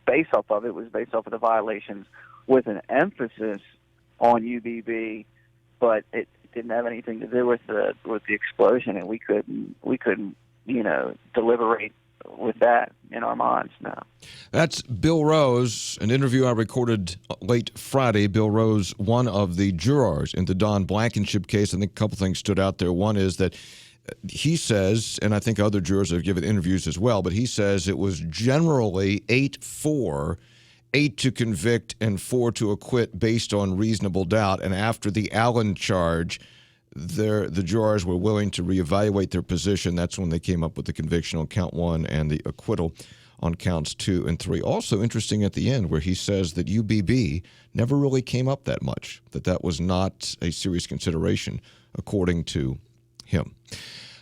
based off of. It was based off of the violations with an emphasis on UBB, but it didn't have anything to do with the explosion, and we couldn't deliberate with that in our minds. No. That's Bill Rose, an interview I recorded late Friday. Bill Rose, one of the jurors in the Don Blankenship case. I think a couple things stood out there. One is that he says, and I think other jurors have given interviews as well, but he says it was generally 8-4, 8 to convict and 4 to acquit based on reasonable doubt. And after the Allen charge, the jurors were willing to reevaluate their position. That's when they came up with the conviction on count 1 and the acquittal on counts 2 and 3. Also interesting at the end where he says that UBB never really came up that much, that was not a serious consideration according to him.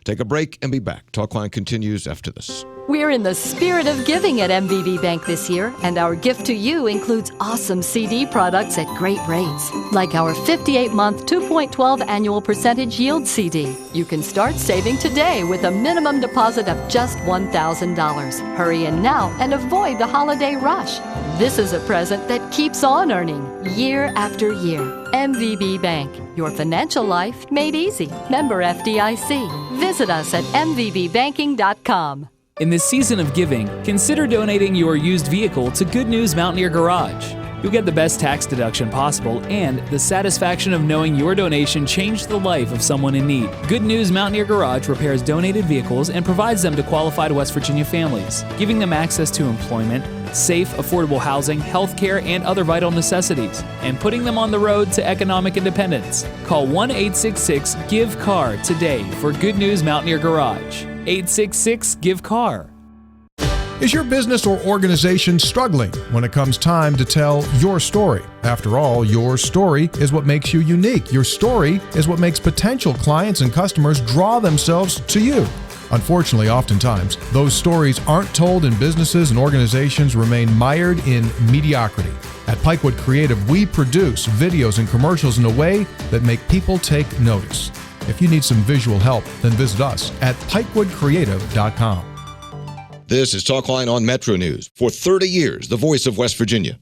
Take a break and be back. Talkline continues after this. We're in the spirit of giving at MVB Bank this year, and our gift to you includes awesome CD products at great rates, like our 58-month 2.12 annual percentage yield CD. You can start saving today with a minimum deposit of just $1,000. Hurry in now and avoid the holiday rush. This is a present that keeps on earning year after year. MVB Bank, your financial life made easy. Member FDIC. Visit us at mvbbanking.com. In this season of giving, consider donating your used vehicle to Good News Mountaineer Garage. You'll get the best tax deduction possible and the satisfaction of knowing your donation changed the life of someone in need. Good News Mountaineer Garage repairs donated vehicles and provides them to qualified West Virginia families, giving them access to employment, safe, affordable housing, health care, and other vital necessities, and putting them on the road to economic independence. Call 1-866-GIVE-CAR today for Good News Mountaineer Garage. 866-GIVE-CAR. Is your business or organization struggling when it comes time to tell your story? After all, your story is what makes you unique. Your story is what makes potential clients and customers draw themselves to you. Unfortunately, oftentimes, those stories aren't told and businesses and organizations remain mired in mediocrity. At Pikewood Creative, we produce videos and commercials in a way that make people take notice. If you need some visual help, then visit us at pikewoodcreative.com. This is Talkline on Metro News. For 30 years, the voice of West Virginia.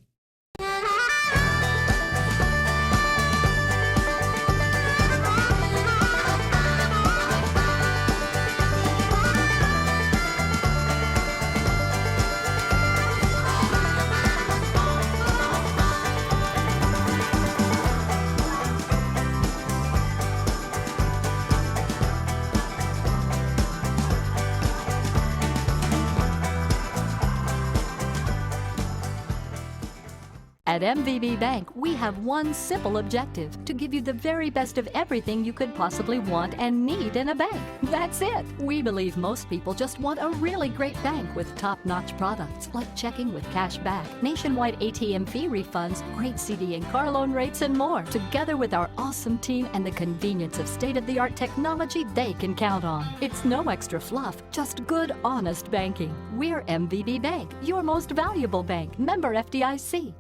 At MVB Bank, we have one simple objective: to give you the very best of everything you could possibly want and need in a bank. That's it. We believe most people just want a really great bank with top-notch products like checking with cash back, nationwide ATM fee refunds, great CD and car loan rates, and more. Together with our awesome team and the convenience of state-of-the-art technology they can count on. It's no extra fluff, just good, honest banking. We're MVB Bank, your most valuable bank. Member FDIC.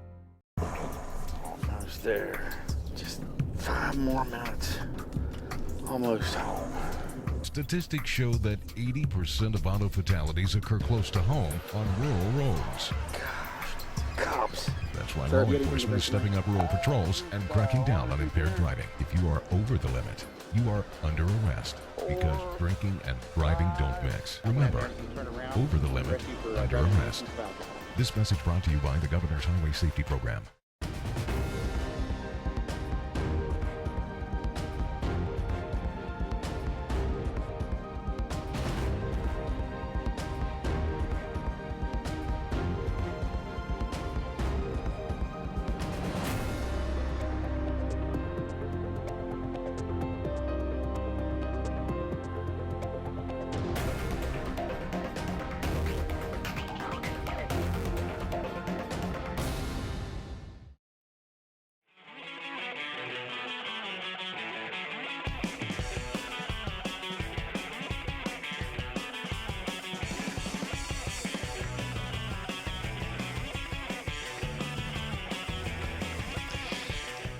Almost there. Just 5 more minutes. Almost home. Statistics show that 80% of auto fatalities occur close to home on rural roads. Cops. That's why law enforcement is stepping up rural patrols and cracking down on impaired driving. If you are over the limit, you are under arrest because drinking and driving don't mix. Remember, over the limit, under arrest. This message brought to you by the Governor's Highway Safety Program.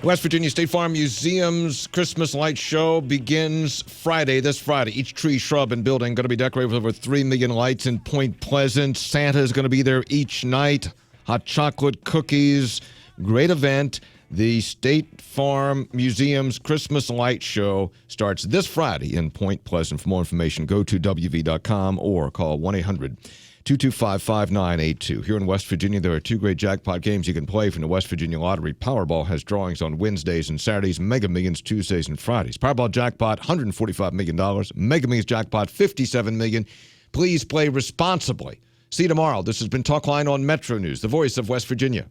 West Virginia State Farm Museum's Christmas light show begins this Friday. Each tree, shrub, and building going to be decorated with over 3 million lights in Point Pleasant. Santa is going to be there each night. Hot chocolate, cookies, great event. The State Farm Museum's Christmas light show starts this Friday in Point Pleasant. For more information, go to wv.com or call 1-800-225-5982. Here in West Virginia, there are 2 great jackpot games you can play from the West Virginia Lottery. Powerball has drawings on Wednesdays and Saturdays, Mega Millions Tuesdays and Fridays. Powerball jackpot, $145 million. Mega Millions jackpot, $57 million. Please play responsibly. See you tomorrow. This has been Talkline on Metro News, the voice of West Virginia.